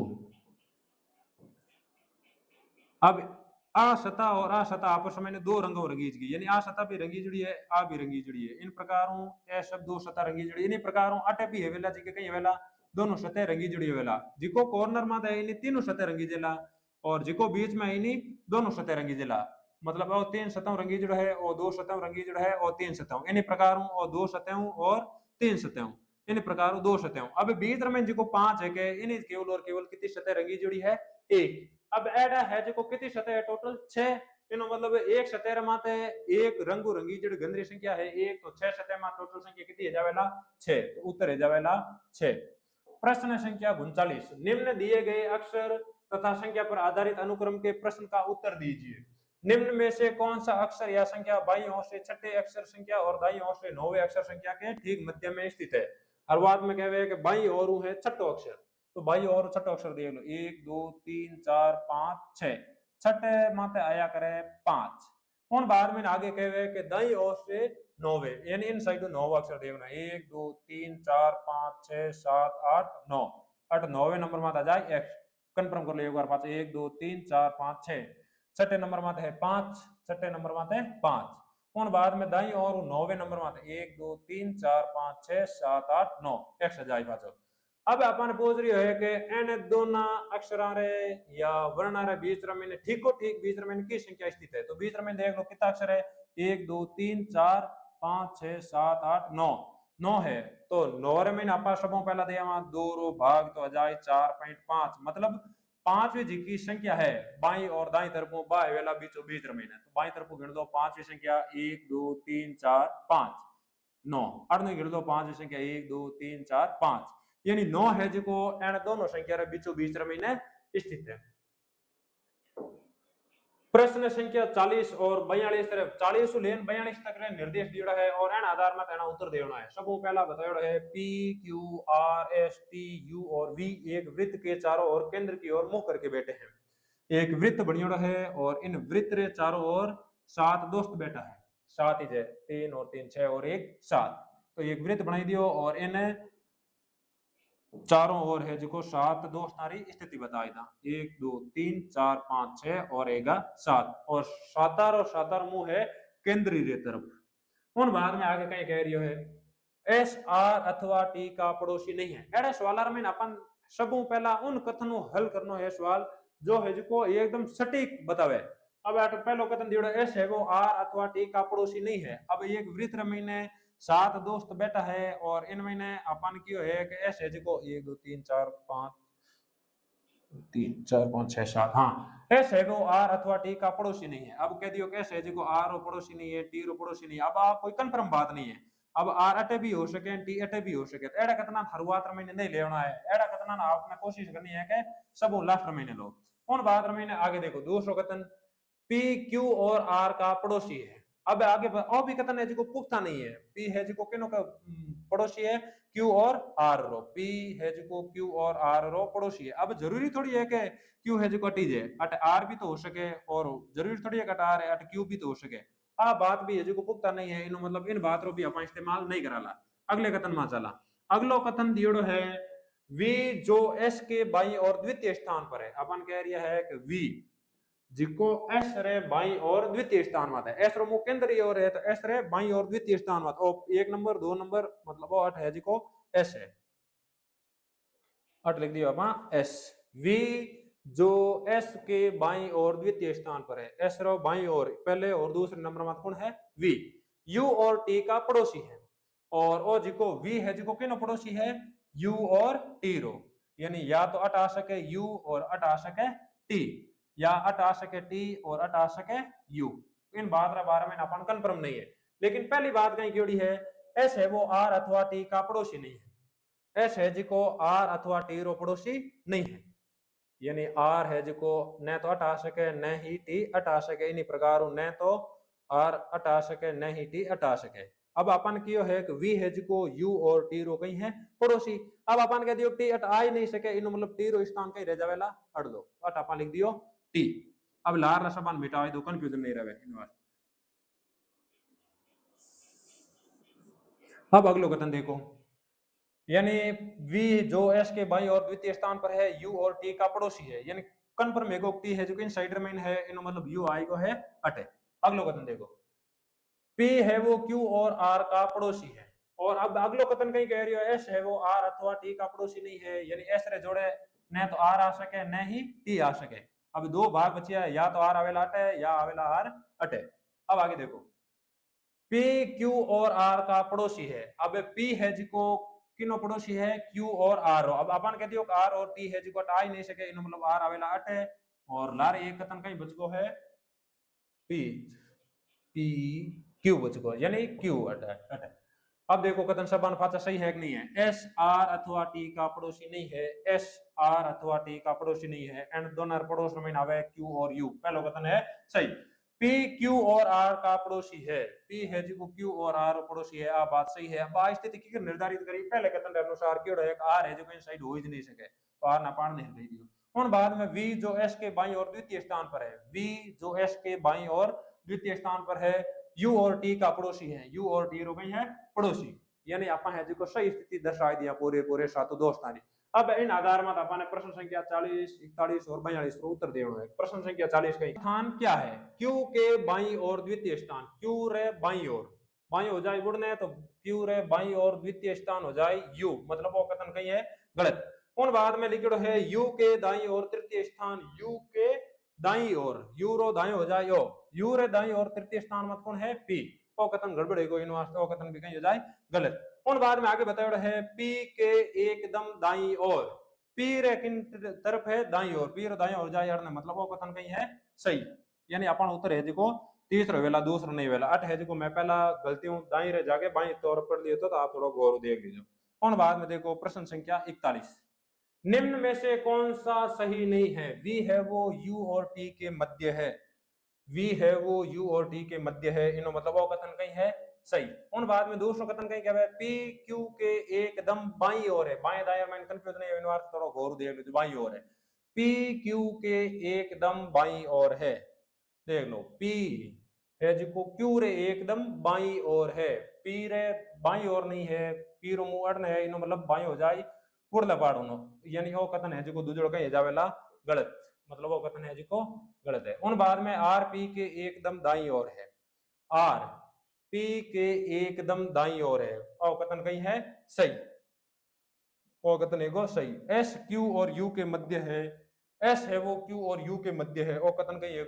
अब आ सतह और आ सतह आपस में दो रंगों रंगी जुड़ी यानी आ सतह भी रंगी जुड़ी है आ भी रंगी जुड़ी है इन प्रकारों ए सब दो सतह रंगी जुड़ी इन प्रकारों अटे भी है वेला जी के कहीं वेला दोनों सतह रंगी जुड़ी वेला जिको कॉर्नर में है इन तीनों सतह रंगी जेला और जिको बीच में इन दोनों सतह रंगी जेला मतलब और तीन सतहों रंगी जुड़ा है और दो सतहों रंगी जुड़ा है और तीन सतहों इन प्रकारों और दो सतहों और तीन सतहों इन प्रकारों दो सतहों। अब बीच में जिको पांच है के इन केवल और केवल कितनी सतह रंगी जुड़ी है एक। अब एडा है जो कितनी सतह है टोटल 6 इनो मतलब एक सतह माते एक रंगु रंगी जड़ गंदरी संख्या है एक तो 6 सतह में टोटल संख्या कितनी है जावेला 6 तो उत्तर है जावेला 6। प्रश्न संख्या 39, निम्न दिए गए अक्षर तथा संख्या पर आधारित अनुक्रम के प्रश्न का उत्तर दीजिए। निम्न में से कौन सा अक्षर या संख्या बाईं ओर से छठे अक्षर संख्या और दाईं ओर से नौवें अक्षर संख्या के ठीक मध्य में स्थित है। हर बात में कहवे कि बाईं ओर है छठो अक्षर तो बाईं ओर छठो अक्षर देख लो 1 2 3 4 5 6 छठे माते आया करे 5 और बाद में आगे कहवे कि दाईं ओर से नौवे यानी इन साइड नौवा अक्षर देखना 1 2 3 4 5 6 7 8 9 8 नौवे नंबर माता जाए एक्स कंफर्म कर लो एक बार 5 1 2 3 4 5 6 छठे नंबर माते है 5 छठे नंबर माते है 5 और बाद में दाईं और नौवे नंबर माते 1 2 3 4 5 6 7 8 9 एक्स जाए पाछो। अब अपन पूछ रही है कि इन दोनों अक्षरों रे या वर्णों रे बीच में ठीको ठीक बीच में की संख्या स्थित है तो बीच में देख लो कितना अक्षर है 1 2 3 4 5 6 7 8 9 9 है तो 9 में आपा सबों पहला दिया 2 रो भाग तो आ जाए 4.5 मतलब पांचवी जी की संख्या है बाई और दाई तरफों बाएं वेला बीचों बीच में तो बाई तरफों गिन दो पांचवी संख्या 1 2 3 4 5 9 अड़ने गिन दो पांचवी संख्या 1 2 3 4 5 यानी 9 है जो एन दोनों संख्या रे बीचों बीच में स्थित है। प्रश्न संख्या 40 और 42 तरफ 40 लेन 42 तक रे निर्देश दियोड़ा है और एन आधार में तेना उत्तर देना है। सबो पहला बतायोड़ा है P Q R S T U और V एक वृत्त के चारों ओर केंद्र की ओर मुंह करके बैठे हैं। एक वृत्त बनियोड़ा है और इन वृत्त रे चारों ओर 7 दोस्त बैठा है 7 ही है 3 और 3 6 और 1 7 तो एक वृत्त बनाई दियो और इन चारों ओर है जो 7 दोस्त नारी स्थिति बताई था 1 2 3 4 5 6 और 7 और सातार मुंह है केंद्रीय तरफ उन बाद में आगे कहीं कह रही है एस आर अथवा टी का पड़ोसी नहीं है। एड़े सवाल में अपन सबों पहला उन कथनों हल करनो है सवाल जो है जो एकदम सटीक बतावे। अब पहलो कथन दियो एस है वो आर अथवा टी का पड़ोसी नहीं है। अब एक वृत्त में 7 दोस्त बैठा है और इनमें अपन क्यों है कि ऐसे जो 1 2 3 4 5 3 4 5 6 7 हाँ ऐसे वो आर अथवा टी का पड़ोसी नहीं है। अब कह दियो कैसे जो आर रो पड़ोसी नहीं है टी रो पड़ोसी नहीं है। अब आप कोई कंफर्म बात नहीं है। अब आर अटे भी हो सके टी अटे भी हो सके तो एड़ा कतना शुरुआत में नहीं लेना है एड़ा कतना आपने कोशिश करनी है कि सब लास्ट में लो और बाद में आगे देखो दूसरो कथन पी क्यू और आर का पड़ोसी है। अब आगे और भी कथन है जो पुख्ता नहीं है पी है जो किनो का पड़ोसी है क्यू और आर रो पी है जो क्यू और आर रो पड़ोसी है। अब जरूरी थोड़ी है कि क्यू है जो अटी जाए अट आर भी तो हो सके और जरूरी थोड़ी है कि आर है अट क्यू भी तो हो सके आ बात भी है जो पुख्ता नहीं है इनो मतलब इन बात रो भी अपन इस्तेमाल नहीं कराला। अगले कथन में चला अगलो कथन दियोड़ो है वी जो एस के बाई और द्वितीय स्थान पर है, अपन कह रहा है कि वी जिको एस रे बाई और द्वितीय स्थान में है, एस रो मुख्य केंद्र और है तो एस रे बाई और द्वितीय स्थान में और एक नंबर दो नंबर मतलब वो 8 है जिको एस है 8 लिख दिया अपन एस। वी जो एस के बाई और द्वितीय स्थान पर है, एस रो बाई और पहले और दूसरे नंबर में कौन है वी, यू और टी का पड़ोसी है और ओ जिको वी है जिको किनो पड़ोसी है यू और टी रो, यानी या तो अट आ सके यू और अट आ सके टी या अट आ सके टी और अट आ सके यू, इन बात रा बारे में अपन कंफर्म नहीं है। लेकिन पहली बात कहीं क्यों है एस है वो आर अथवा टी का पड़ोसी नहीं है, एस है जिको आर अथवा टी रो पड़ोसी नहीं है, यानी आर है जिको न तो अट आ सके न ही टी अट आ सके, इन्हीं प्रकार न तो आर अट आ सके न ही टी अट आ सके। अब अपन कियो है कि वी है जिको यू और टी रो कहीं है पड़ोसी, अब अपन कह दियो टी अट आ ही नहीं सके इन मतलब टी रो स्थान कहीं रह जावेला अट दो अट अपन लिख दियो टी। अब लार रस अपन मिटा दो कंफ्यूजन नहीं रहे इन बार। अब अगलो कथन देखो, यानी वी जो एस के बाई और द्वितीय स्थान पर है यू और टी का पड़ोसी है, यानी कन्फर्म है टी है जो कि इनसाइडर में है इन मतलब यू आई को है अटे। अगलो कथन देखो, पी है वो क्यू और आर का पड़ोसी है, और अब अगलो कथन कहीं कह रही हो एस है वो आर अथवा टी का पड़ोसी नहीं है, यानी एस रे जोड़े न तो आर आ सके न ही टी आ सके। अब दो भाग बचिया है, या तो आर आवेला अटे या आवेला आर अटे। अब आगे देखो, पी क्यू और आर का पड़ोसी है, अब पी है जिको किनो पड़ोसी है क्यू और आर हो, अब अपन कहते हो आर और टी है जिको आ ही नहीं सके इन मतलब आर आवेला अट है और लार एक कथन कहीं बचको है पी पी क्यू बचको यानी क्यू अट है। अब देखो कथन सबान फाचा सही है कि नहीं है, एस आर अथवा टी का पड़ोसी नहीं है, एस आर अथवा टी का पड़ोसी नहीं है एंड दोनों पड़ोस में आवे क्यू और यू, पहला कथन है सही। पी क्यू और आर का पड़ोसी है, पी है जो क्यू और आर पड़ोसी है, आ बात सही है। अब आ स्थिति की निर्धारित करी पहले कथन के अनुसार क्यों है आर है जो कहीं साइड हो ही नहीं सके तो आर ना पाड़ नहीं रही दियो। उन बाद में वी जो एस के बाई और द्वितीय स्थान पर है, वी जो एस के बाई और द्वितीय स्थान पर है यू और टी का पड़ोसी है, यू और टी रो गई है पड़ोसी, यानी आपा है जो सही स्थिति दर्शाई दिया पूरे पूरे सातों दोस्तानी। अब इन आधार में आपने प्रश्न संख्या 40 41 और 42 को उत्तर देना है। प्रश्न संख्या 40 का स्थान क्या है, क्यू के बाई और द्वितीय स्थान, क्यू रे बाई और बाई हो जाए गुड़ने तो क्यू रे बाई और द्वितीय स्थान हो जाए यू, मतलब वो कथन कहीं है गलत। उन बाद में लिखो है यू के दाई और तृतीय स्थान, यू के दाई और यू रो दाई हो जाए यो, यू रे दाई और तृतीय स्थान मत कौन है पी, वो कथन गड़बड़ है इन वास्ते वो कथन भी कहीं हो जाए गलत। उन बाद में आगे बताया है पी के एकदम दाई और, पी रे किन तरफ है दाई और, पी रे दाई हो जाए यार मतलब वो कथन कहीं है सही, यानी अपन उत्तर है जो तीसरा वेला दूसरा नहीं वेला अट है जो मैं पहला गलती हूँ दाई रे जाके बाई तौर पर लिए तो आप थोड़ा गौर देख लीजिए। उन बाद में देखो प्रश्न संख्या 41, निम्न में से कौन सा सही नहीं है, वी है वो यू और टी के मध्य है, वी है वो यू और टी के मध्य है इनो मतलब वो कथन कहीं है सही। उन बाद में दूसरा कथन कहीं क्या है पी क्यू के एकदम बाई ओर है, बाएं दाएं में कंफ्यूज नहीं है थोड़ा गौर देख लो बाई ओर है, पी क्यू के एकदम बाई ओर है, देख लो पी है जिको क्यू रे एकदम बाई ओर है, पी रे बाई ओर नहीं है, पी रो मुंह अड़न है इनो मतलब बाई हो जाए पुरला पाड़ो नो, यानी वो कथन है जिको दूजड़ कहीं जावेला गलत, मतलब वो कथन है जिको गलत है। उन बाद में आर पी के एकदम दाई ओर है, आर पी के एकदम दाई ओर है और कथन कहीं है सही, वो कथन है सही। एस क्यू और यू के मध्य है, एस है वो क्यू और यू के मध्य है और कथन कहीं है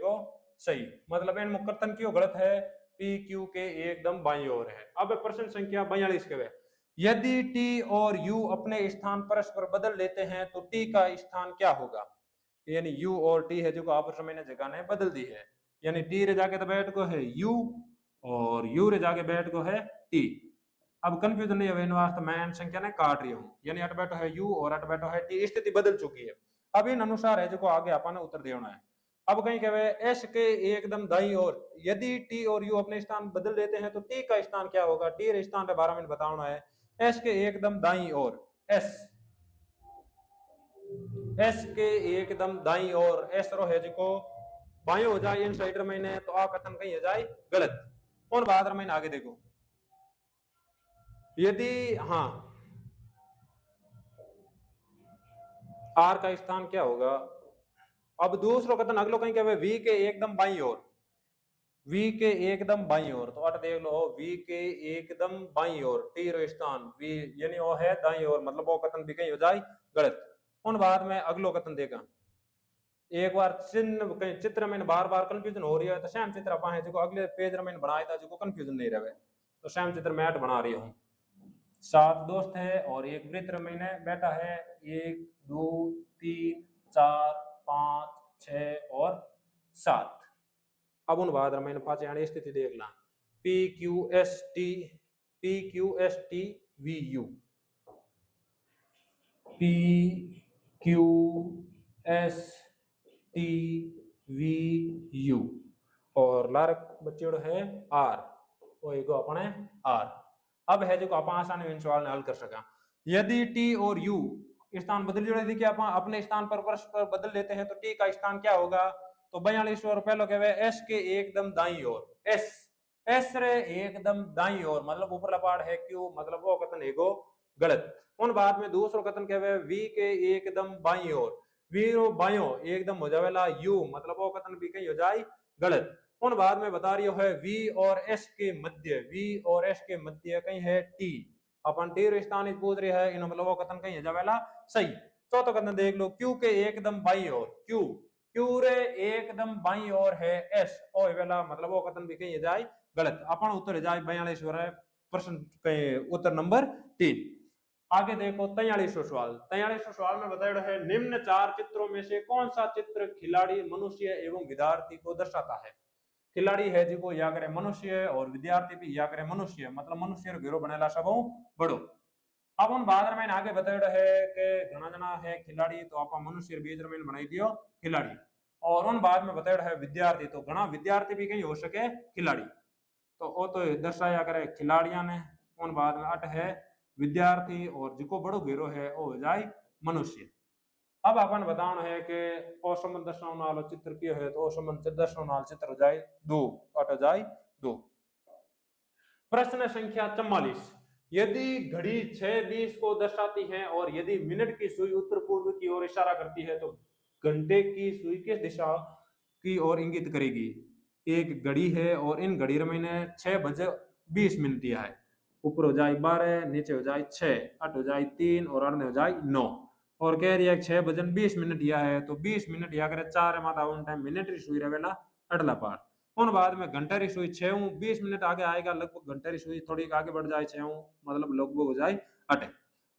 सही, मतलब इन कथन क्यों गलत है पी क्यू के एकदम बाई ओर है। अब प्रश्न संख्या 42 के यदि टी और यू अपने स्थान परस्पर बदल लेते हैं तो टी का स्थान क्या होगा, यानी यू और टी है जो आपस में जगह ने बदल दी है, यानी टी रे जाके तो बैठ को है यू और यू रे जाके बैठ को है टी। अब कंफ्यूजन नहीं है वास्ते मैं संख्या ने काट रही हूँ, यानी अट बैठो है यू और अट बैठो है टी, स्थिति बदल चुकी है। अब इन अनुसार है जो आगे अपन उत्तर देना है। अब कहीं कहे एस के एकदम दाई और, यदि टी और यू अपने स्थान बदल लेते हैं तो टी का स्थान क्या होगा, टी रे स्थान के बारे में बताना है। एस के एकदम दाई और, एस एस के एकदम दाई और एस रो है जिको बाएं हो जाए इन साइड में तो आ कथन कहीं हो जाए गलत। और बाद में आगे देखो यदि हाँ आर का स्थान क्या होगा? अब दूसरो कथन अगलो कहीं क्या वी के एकदम बाई ओर, वी के एकदम बाई ओर, तो अट देख लो वी के एकदम बाई ओर टी रो स्थान वी यानी वो है दाई ओर, मतलब वो कथन भी कहीं हो जाए गलत। उन बाद में अगलो कथन देगा, एक बार चिन्ह कहीं चित्र में बार बार कंफ्यूजन हो रही है तो सेम चित्र अपा है जो अगले पेज में बनाया था जो कंफ्यूजन नहीं रहे, तो सेम चित्र मैट बना रही हूँ। 7 दोस्त है और एक वृत्त महीने बैठा है, 1 2 3 4 5 6 और 7। अब उन बाद रमैन पांच यानी स्थिति देख ला, P Q S T V U, P Q S T V U, और लारक बच्चे है आर, वो एक अपने आर। अब है जो आप आसानी में इन सवाल हल कर सका। यदि टी और यू स्थान बदल जोड़े, देखिए आप अपने स्थान पर परस्पर बदल लेते हैं तो टी का स्थान क्या होगा, तो 42 और पहले क्या है एस के एकदम दाई ओर, एस एस रे एकदम दाई ओर मतलब ऊपर लपाड़ है क्यू, मतलब वो कथन है गो गलत। उन बाद में दूसरो कथन क्या है वी के एकदम बाई ओर, वी रो बायो एकदम हो जावेला यू, मतलब वो कथन भी कहीं हो जाए गलत। उन बाद में बता रही है वी और एस के मध्य, वी और एस के मध्य कहीं है टी, अपन टी रो स्थान पूछ रही है इन मतलब वो कथन कहीं हो जावेला सही। चौथा कथन देख लो, क्यू के एकदम बाई ओर, क्यू क्यू रे एकदम बाई ओर है एस, ओ वेला मतलब वो कथन भी कहीं जाए गलत। अपन उत्तर जाए 42 प्रश्न कहीं उत्तर नंबर 3। आगे देखो 43वां सवाल, 43वां सवाल में बताया है निम्न 4 चित्रों में से कौन सा चित्र खिलाड़ी मनुष्य एवं विद्यार्थी को दर्शाता है। खिलाड़ी है जिको या करे मनुष्य और विद्यार्थी भी या करे मनुष्य, मतलब मनुष्य घेरो बनेला सबो बड़ो। अब उन बाद में आगे बताया है कि घना जना है खिलाड़ी, तो आप मनुष्य बीज में बनाई दियो खिलाड़ी, और उन बाद में बताया है विद्यार्थी, तो घना विद्यार्थी भी कहीं हो सके खिलाड़ी, तो वो तो दर्शाया करे खिलाड़िया ने। उन बाद में अट है विद्यार्थी और जिको बड़ो घेरो है वो हो जाए मनुष्य। अब अपन बताना है कि असंबंध दर्शाने वाला चित्र क्या है, तो असंबंध दर्शाने वाला चित्र हो जाए 2, अट जाए 2। प्रश्न संख्या 44, यदि घड़ी 6:20 को दर्शाती है और यदि मिनट की सुई उत्तर पूर्व की ओर इशारा करती है तो घंटे की सुई किस दिशा की ओर इंगित करेगी। एक घड़ी है और इन घड़ी में मैंने 6:20 दिया है, ऊपर हो जाए 12, नीचे हो जाए 6, अट हो जाए 3 और अन्य हो जाए 9, और कह रही है 6:20 दिया है तो 20 मिनट या करे 4 माता उन टाइम मिनट री सुई रहेला अडला पार। उन बाद में घंटा री सुई 6:20 आगे आएगा, लगभग घंटा री सुई थोड़ी आगे बढ़ जाए 6 मतलब लगभग हो जाए अटे।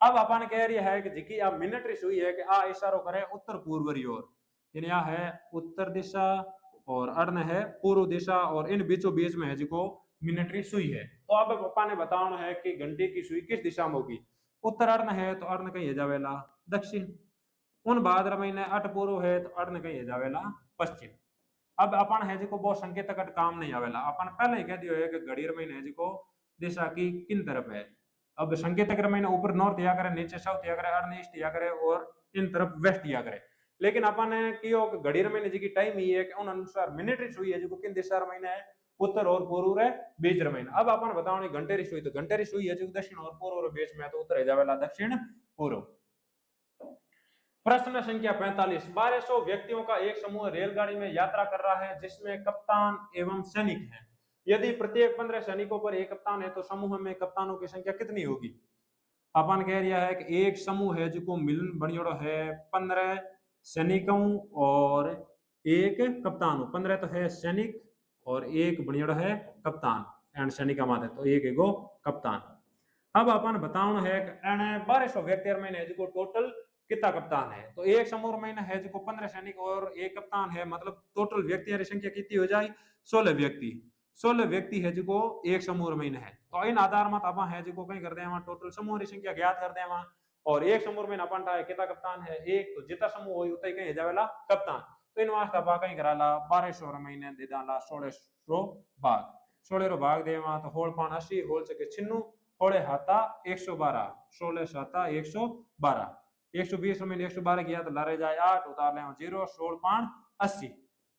अब अपन कह रही है कि जिकी आप मिनट री सुई है कि आ इशारो करे उत्तर पूर्व री ओर, यानी यह है उत्तर दिशा और अर्ण है पूर्व दिशा, और इन बीचों बीच में है जिको मिनटरी सुई है। तो अब पापा ने बताना है कि घंटे की सुई किस दिशा में होगी, उत्तर अर्ण है तो अर्ण कहीं जावेला दक्षिण, उन भाद्र महीने अट पूर्व है तो अर्ण कहीं जावेला पश्चिम। अब अपन है जिको बहुत संकेतक अट काम नहीं आवेला, अपन पहले ही कह दियो है कि घड़ी महीने है जिको दिशा की किन तरफ है। अब संकेतक महीने ऊपर नॉर्थ या करे, नीचे साउथ या करे, अर्ण ईस्ट या करे और इन तरफ वेस्ट या करे। लेकिन अपन ने कियो घड़ी महीने जी की टाइम ही है कि उन अनुसार मिनट सुई है जो किन दिशा महीने है उत्तर और पूर्व रे बीच महीने। अब अपन बताओ घंटे री सुई, तो घंटे री सुई है जो दक्षिण और पूर्व बीच में, तो उत्तर जावेला दक्षिण पूर्व। प्रश्न संख्या 45, 1200 व्यक्तियों का एक समूह रेलगाड़ी में यात्रा कर रहा है जिसमें कप्तान एवं सैनिक हैं। यदि प्रत्येक 15 सैनिकों पर एक कप्तान है तो समूह में कप्तानों की संख्या कितनी होगी। अपन कह रहा है कि एक समूह है जो मिलन बनियोड़ो है 15 सैनिकों और एक कप्तान, 15 तो है सैनिक और एक बनियोड़ो है कप्तान एंड सैनिक माते, तो एक एगो कप्तान। अब अपन बताना है कि 1200 व्यक्ति में है जो टोटल कितना कप्तान है, तो एक समूह में है जो 15 सैनिक और एक कप्तान है, मतलब टोटल व्यक्तियों की संख्या कितनी हो जाए 16 व्यक्ति। 16 व्यक्ति है जो एक समूह में है, तो इन आधार मत अपन है जो कहीं कर दे टोटल समूह की संख्या ज्ञात कर दे, और एक समूह में अपन कितना कप्तान है एक, तो जितना समूह हो उतना ही कहीं जावेला कप्तान। तो इन वास्ते अपन कहीं कराला 1200 महीने दे डाला 1600 भाग, 16 भाग देवा तो होल 80 होल सके 96 होले हाथा 112, 16 साता 112, 120 में 112 गया तो लारे जाए 8, उतार ले 0, 16 5 80,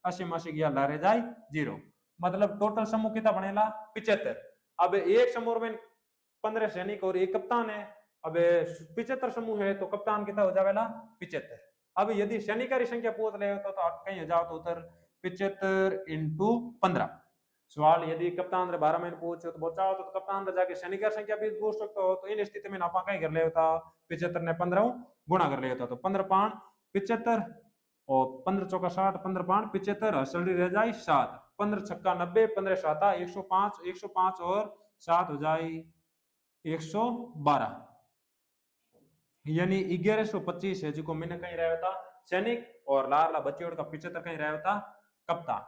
80 में 80 गया लारे जाए 0, मतलब टोटल समूह कितना बनेला 75। अब एक समूह में 15 सैनिक और एक कप्तान है, अब 75 समूह है तो कप्तान कितना हो जाएगा 75। अब यदि सैनिकों संख्या पूछ रहे हो तो आप कहीं जाओ तो उधर 75 इंटू 15 सवाल। यदि कप्तान रे 12 में पूछो तो बचाओ तो कप्तान रे जाके सैनिक संख्या भी पूछ सकते हो। तो इन स्थिति में आप कहीं कर ले होता 75 ने 15 गुणा कर ले होता तो 15 5 75 और 15 चौका 60 15 5 75 हसड़ी रह जाए 7 15 छक्का 90 15 7 105 और 7 हो जाए 112 यानी 1125 है जो मैंने कहीं रहा था सैनिक और लाला बच्चों का 75 कहीं रहा था कप्तान।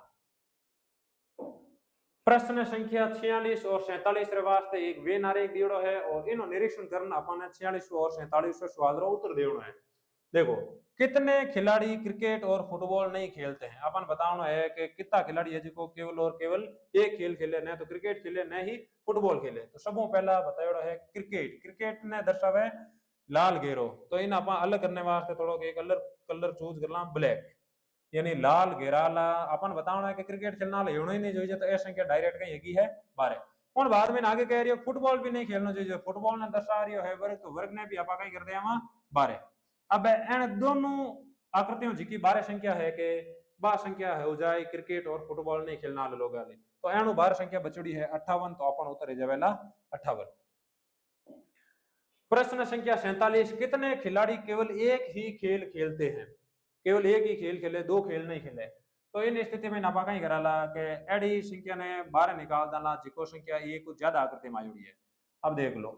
प्रश्न संख्या 46 और 47 रे वास्ते एक वे नारे दियोड़ो है और इनो निरीक्षण करना अपन 46 और 47 सवाल रो उत्तर देवनो है। देखो कितने खिलाड़ी क्रिकेट और फुटबॉल नहीं खेलते हैं अपन बताना है कि कितना खिलाड़ी है जिको केवल और केवल एक खेल खेले न तो क्रिकेट खेले न ही फुटबॉल खेले। तो सबों पहला बतायोड़ो है क्रिकेट। क्रिकेट ने दर्शावे लाल घेरो तो इन अपन अलग करने वास्ते थोड़ा एक कलर चूज करना ब्लैक यानी लाल घेराला अपन बताना है कि क्रिकेट खेलना होना ही नहीं चाहिए तो संख्या डायरेक्ट कहीं की है 12 और बाद में आगे कह रही हो फुटबॉल भी नहीं खेलना चाहिए फुटबॉल ने दर्शा रही है वर्ग तो वर्ग ने भी आप कहीं कर दिया वहां 12। अब इन दोनों आकृतियों जी 12 संख्या है कि 12 संख्या हो जाए क्रिकेट और फुटबॉल नहीं खेलना वाले लोग तो एनु 12 संख्या बचड़ी है 58 तो अपन उत्तर जावेला 58। प्रश्न संख्या 47 कितने खिलाड़ी केवल एक ही खेल खेलते हैं। केवल एक ही खेल खेले दो खेल नहीं खेले। तो इन स्थिति में नापा कहीं कराला कि एडी संख्या ने 12 निकाल डाला जिको संख्या ये कुछ ज्यादा आकृति में आयोड़ी है। अब देख लो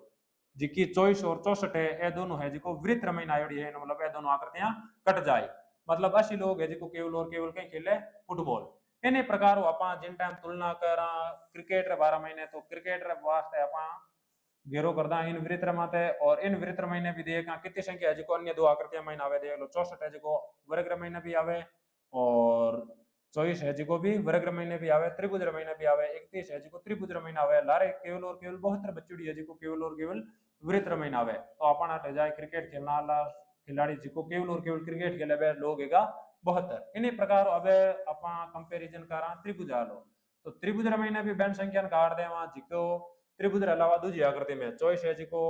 जिकी 24 और 64 है ये दोनों है जिको वृत्त में आयोड़ी है मतलब ये दोनों आकृतियां कट जाए मतलब 80 लोग है जिको केवल और केवल कहीं खेले फुटबॉल। इन प्रकार अपा जिन टाइम तुलना करा क्रिकेट रे 12 महीने तो क्रिकेट रे वास्ते अपा घेरो करदा इन वृत्त माते और इन वृत्त महीने भी देखा कितनी संख्या है जिको अन्य दो आकृतियां महीना आवे देख लो 64 है जिको वर्ग महीने भी आवे और 24 है जिको भी वर्ग महीने भी आवे त्रिभुज महीने भी आवे 31 है जिको त्रिभुज महीना आवे लारे केवल और केवल 72 बच्चोड़ी है जिको केवल और केवल वृत्त महीना आवे। तो अपन हट जाए क्रिकेट खेलना वाला खिलाड़ी जिको केवल और केवल क्रिकेट खेले वे लोग हैगा 72। इन्हीं प्रकार अब अपा कंपैरिजन करा त्रिभुज आलो तो त्रिभुज महीने भी बैंड संख्या काट देवा जिको त्रिभुज अलावा दूसरी आकृति में 24 है जिको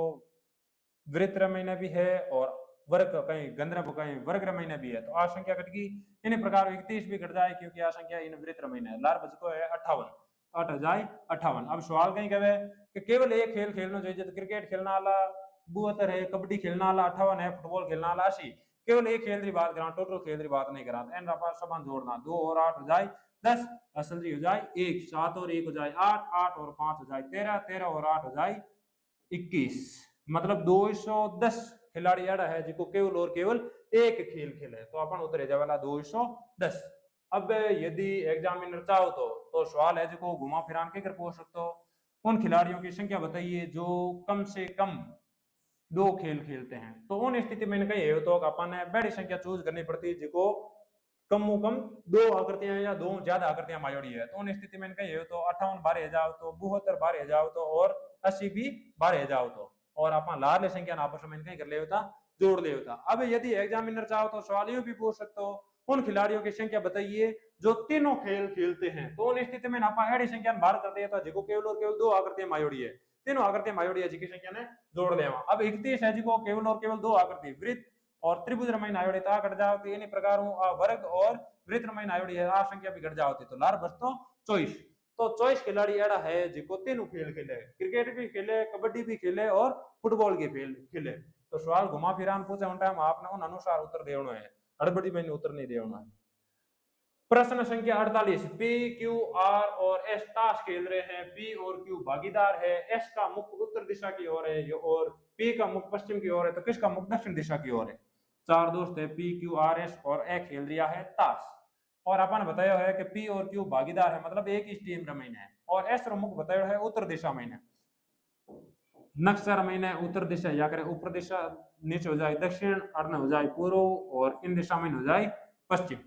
वृत्त महीने भी है और वर्ग कहीं गंधर्व कहीं वर्ग महीने भी है तो आ संख्या कट गई। इन प्रकार 31 भी कट जाए क्योंकि आ संख्या इन वृत्त महीने लार बज को है 58 8 जाए 58। अब सवाल कहीं कहे कि केवल एक खेल खेलना चाहिए तो क्रिकेट खेलना वाला 72 है कबड्डी खेलना वाला 58 है फुटबॉल खेलना वाला 80 केवल एक खेल की बात करा टोटल खेल की बात नहीं करा इन सब जोड़ना 2 और 8 हो जाए 10 असल जी हो जाए 1 7 और 1 हो जाए 8 8 और 5 हो जाए 13 13 और 8 हो जाए 21 मतलब 210 खिलाड़ी अड़ा है जिको केवल और केवल एक खेल खेले तो अपन उतरे जावेला 210। अब यदि एग्जामिनर चाहो तो सवाल है जिको घुमा फिरान के कर पूछ सकते हो उन खिलाड़ियों की संख्या बताइए जो कम से कम दो खेल खेलते हैं। तो उन स्थिति में कही तो अपन ने बड़ी संख्या चूज करनी पड़ती जिको कम कम दो आकृतियां या दो ज्यादा आकृतियां मायोड़ी है। तो उन स्थिति में कही तो 58 12 जाओ तो 72 12 जाओ तो और 80 भी 12 जाओ तो और अपन लाल संख्या आपस में कहीं कर ले होता जोड़ ले होता। अब यदि एग्जामिनर चाहो तो सवालियों भी पूछ सकते हो उन खिलाड़ियों की संख्या बताइए जो तीनों खेल खेलते हैं। तो उन स्थिति में आप एडी संख्या बाहर कर दिया था जिको केवल और केवल दो आकृतियां मायोड़ी है तीनों आकृतियां मायोड़ी है जिकी संख्या ने जोड़ लेवा। अब 31 है जिको केवल और केवल दो आकृति वृत्त और त्रिभुज रमण आयोड़ी ता घट जाती इन प्रकार वर्ग और वृत्त रमण आयोड़ी है आ संख्या भी घट जाती तो लार बस तो 24। तो 24 खिलाड़ी एड़ा है जिको तीनों खेल खेले क्रिकेट भी खेले कबड्डी भी खेले और फुटबॉल के खेल खेले। तो सवाल घुमा फिरान पूछे उन टाइम आपने उन अनुसार उत्तर देना है हड़बड़ी में उत्तर नहीं देना है। प्रश्न संख्या 48 पी क्यू आर और एस ताश खेल रहे हैं पी और क्यू भागीदार है एस का मुख उत्तर दिशा की ओर है और पी का मुख पश्चिम की ओर है तो किसका मुख दक्षिण दिशा की ओर है। चार दोस्त है पी क्यू आर एस और ए खेल रिया है ताश और अपन बताया है कि पी और क्यू भागीदार है मतलब एक ही टीम रमीन है और एस मुख बताया है उत्तर दिशा में नक्शा रमीन है उत्तर दिशा या करे ऊपर दिशा नीचे हो जाए दक्षिण अर्न हो जाए पूर्व और इन दिशा में हो जाए पश्चिम।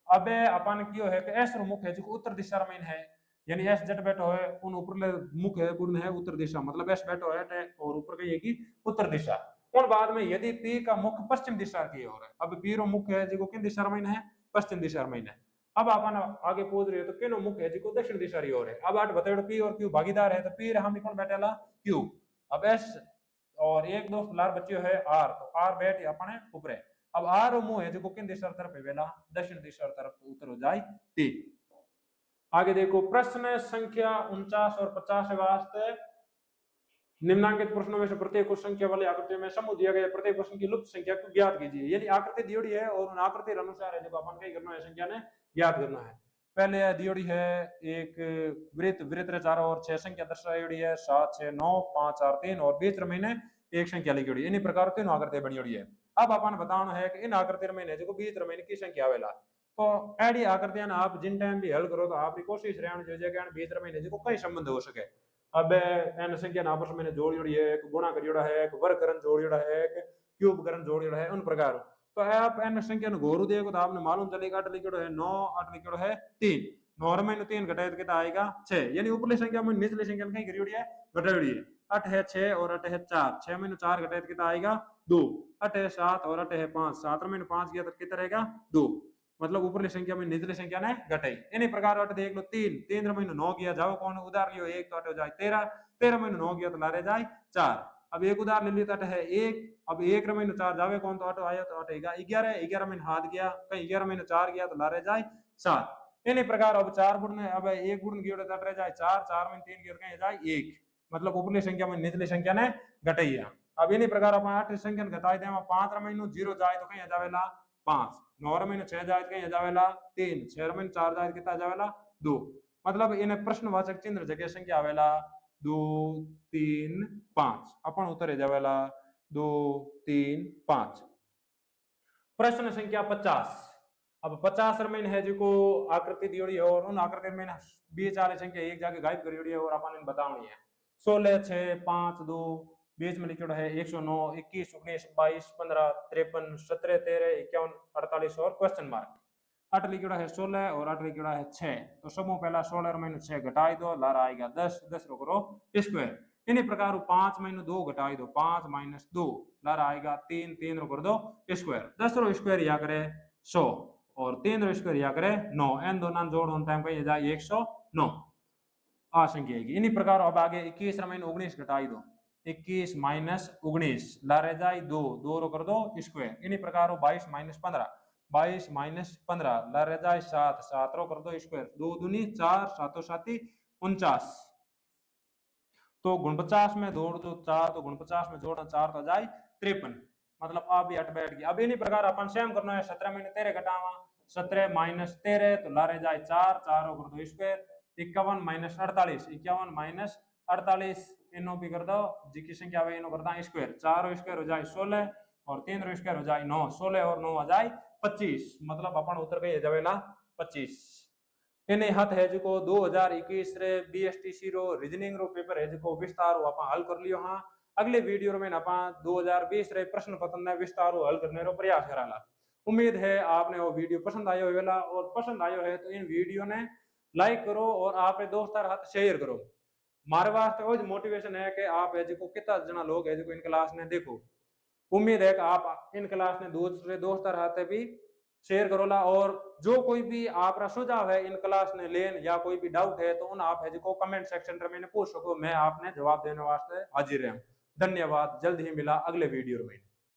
अब अपन क्यों है कि एस मुख है जो उत्तर दिशा रमीन है यानी एस जट बैठो है उन ऊपर मुख है गुण है उत्तर दिशा मतलब एस बैठो है और ऊपर कही की उत्तर दिशा। और बाद में यदि पी का मुख पश्चिम दिशा की ओर है अब पी रो मुख है जो किन दिशा रमीन है पश्चिम दिशा रमीन है। अब अपन आगे पूछ रहे हो तो किनो मुख है जो दक्षिण दिशा की ओर है। अब आठ बताओ पी और क्यू भागीदार है तो पी हम कौन बैठेला क्यू। अब एस और एक दोस्त लार बच्चो है आर, तो आर बैठ अपने ऊपर है। अब आर और मुंह है जो किन दिशा तरफ है वेला दक्षिण दिशा तरफ, तो उत्तर हो जाए 3। आगे देखो प्रश्न संख्या 49 और 50 वास्ते निम्नांकित प्रश्नों में से प्रत्येक को संख्या वाली आकृति में समूह दिया गया, प्रत्येक प्रश्न की लुप्त संख्या को ज्ञात कीजिए। यानी आकृति दियोड़ी है और उन आकृति अनुसार है जो अपन कई करना है संख्या ने ज्ञात करना है। पहले दियोड़ी है एक वृत्त, वृत्त रे चारों ओर 6 संख्या दर्शाई है 7 6 9 5 4 3 और बीच में एक संख्या लिखी इन प्रकार तीन आकृति बनी है। अब अपन बताना है कि इन आकृति में जो बीच में की संख्या आवेला, तो एडी आकृतियां आप जिन टाइम भी हल करो तो आपकी कोशिश रहनी चाहिए बीच में जो कई संबंध हो सके। अब एन संख्या आपस में जोड़ी है, एक गुणा करियोड़ा है, एक वर्गकरण जोड़ियोड़ा है, एक क्यूबकरण जोड़ियोड़ा है, उन प्रकार। तो आप एन संख्या घोरू देखो तो आपने मालूम चलेगा 8 लिखियोड़ो है 9, 8 लिखियोड़ो है 3, 9 में 3 घटाए तो कितना आएगा 6। यानी ऊपरली संख्या में निचली संख्या कहीं करियोड़ी है घटायोड़ी है। 8 है 6 और 8 है 4, 6 में 4 घटाए तो कितना आएगा 2, 8 है 7 और 8 है 5, 7 में 5 गया तो कितना रहेगा 2। मतलब ऊपरली संख्या में निचली संख्या ने घटाई। इन्हीं प्रकार 8 देख लो 3, 3 में 9 गया जाओ कौन उधार लियो 1 तो 8 हो जाए 13, 13 में 9 गया तो लारे जाए 4। अब एक उधार ले लिया तो 8 है 1, अब 1 में 4 जावे कौन तो 8 आया तो 8 11, 11 में हाथ गया कहीं 11 में 4 गया तो लारे जाए 7। इन्हीं प्रकार अब 4 गुण अब 1 गुण गया तो 8 रह जाए 4, 4 में 3 गया तो कहीं जाए 1। मतलब ऊपरली संख्या में निचली संख्या ने घटाई है। अब इन्हीं प्रकार अपन 8 संख्या घटाई दे 5 में 0 जाए तो कहीं जावेला 5, 9 में 6 जाए कहीं जावेला 3, 6 में 4 जाए कितना जावेला 2। मतलब इन प्रश्नवाचक चिन्ह जगह संख्या आवेला 2 3 5, अपन उत्तर जावेला 2 3 5। प्रश्न संख्या 50। अब 50 में है जो आकृति दियोड़ी है और उन आकृति में बीच वाली संख्या एक जगह गायब करी है और अपन इन बतानी है। 16 6 5 2 बीच में लिखा है 109 21 19 22 15 53 17 13 51 48 और क्वेश्चन मार्क। 8 लिखा है 16 और 8 लिखा है 6, तो समूह पहला 16 में 6 घटाई दो लार आएगा 10, 10 रो करो स्क्वायर। इन्हीं प्रकार 5 में 2 घटाई दो 5 माइनस 2 लार आएगा 3, 3 रो कर दो स्क्वायर। 10 रो स्क्वायर या करे 100 और 3 रो स्क्वायर या करे 9, एन दोनों जोड़ ऑन टाइम कहीं जाए 109 आ संख्या आएगी। इन्हीं प्रकार अब आगे 21 में 19 घटाई दो 21 माइनस 19 लारे जाए 2, 2 रो कर दो स्क्वायर। इन्हीं प्रकार 22 माइनस 15, 22 माइनस 15 लारे जाए 7, 7 रो कर दो स्क्वायर। 2 दूनी 4, 7 7 49, तो 49 में जोड़ दो 4, तो 49 में जोड़ना 4 तो जाए 53। मतलब अब भी 8 बैठ गया। अब इन्हीं प्रकार अपन सेम करना है 17 में 13 घटावा 17 माइनस 13 तो लारे जाए 4, 4 रो कर दो स्क्वायर। 51 माइनस 48, 51 माइनस 48 इनो भी कर दो जी की संख्या इनो कर दो स्क्वायर। 4 स्क्वायर हो जाए 16 और 3 रो स्क्वायर हो जाए 9, 16 और 9 हो जाए 25। मतलब अपन उत्तर पे जावेला 25। इन्हें हत है जो 2021 रे बीएसटीसी रो रीजनिंग रो पेपर है जो विस्तार हो अपन हल कर लियो। हाँ अगले वीडियो में अपन 2020 रे प्रश्न पत्र ने विस्तार हो हल करने रो प्रयास कराला। उम्मीद है आपने वो वीडियो पसंद आयो होवेला, और पसंद आयो है तो इन वीडियो ने लाइक करो और आपने दोस्तार हाथ शेयर करो। मारे वास्ते वो मोटिवेशन है कि आप है जो कितना जना लोग है जो इन क्लास ने देखो। उम्मीद है कि आप इन क्लास ने दूसरे दोस्तार हाथ भी शेयर करोला। और जो कोई भी आपका सुझाव है इन क्लास ने लेन या कोई भी डाउट है तो उन आप है जो कमेंट सेक्शन में मैंने पूछ सको, मैं आपने जवाब देने वास्ते हाजिर रहूं। धन्यवाद, जल्द ही मिला अगले वीडियो में।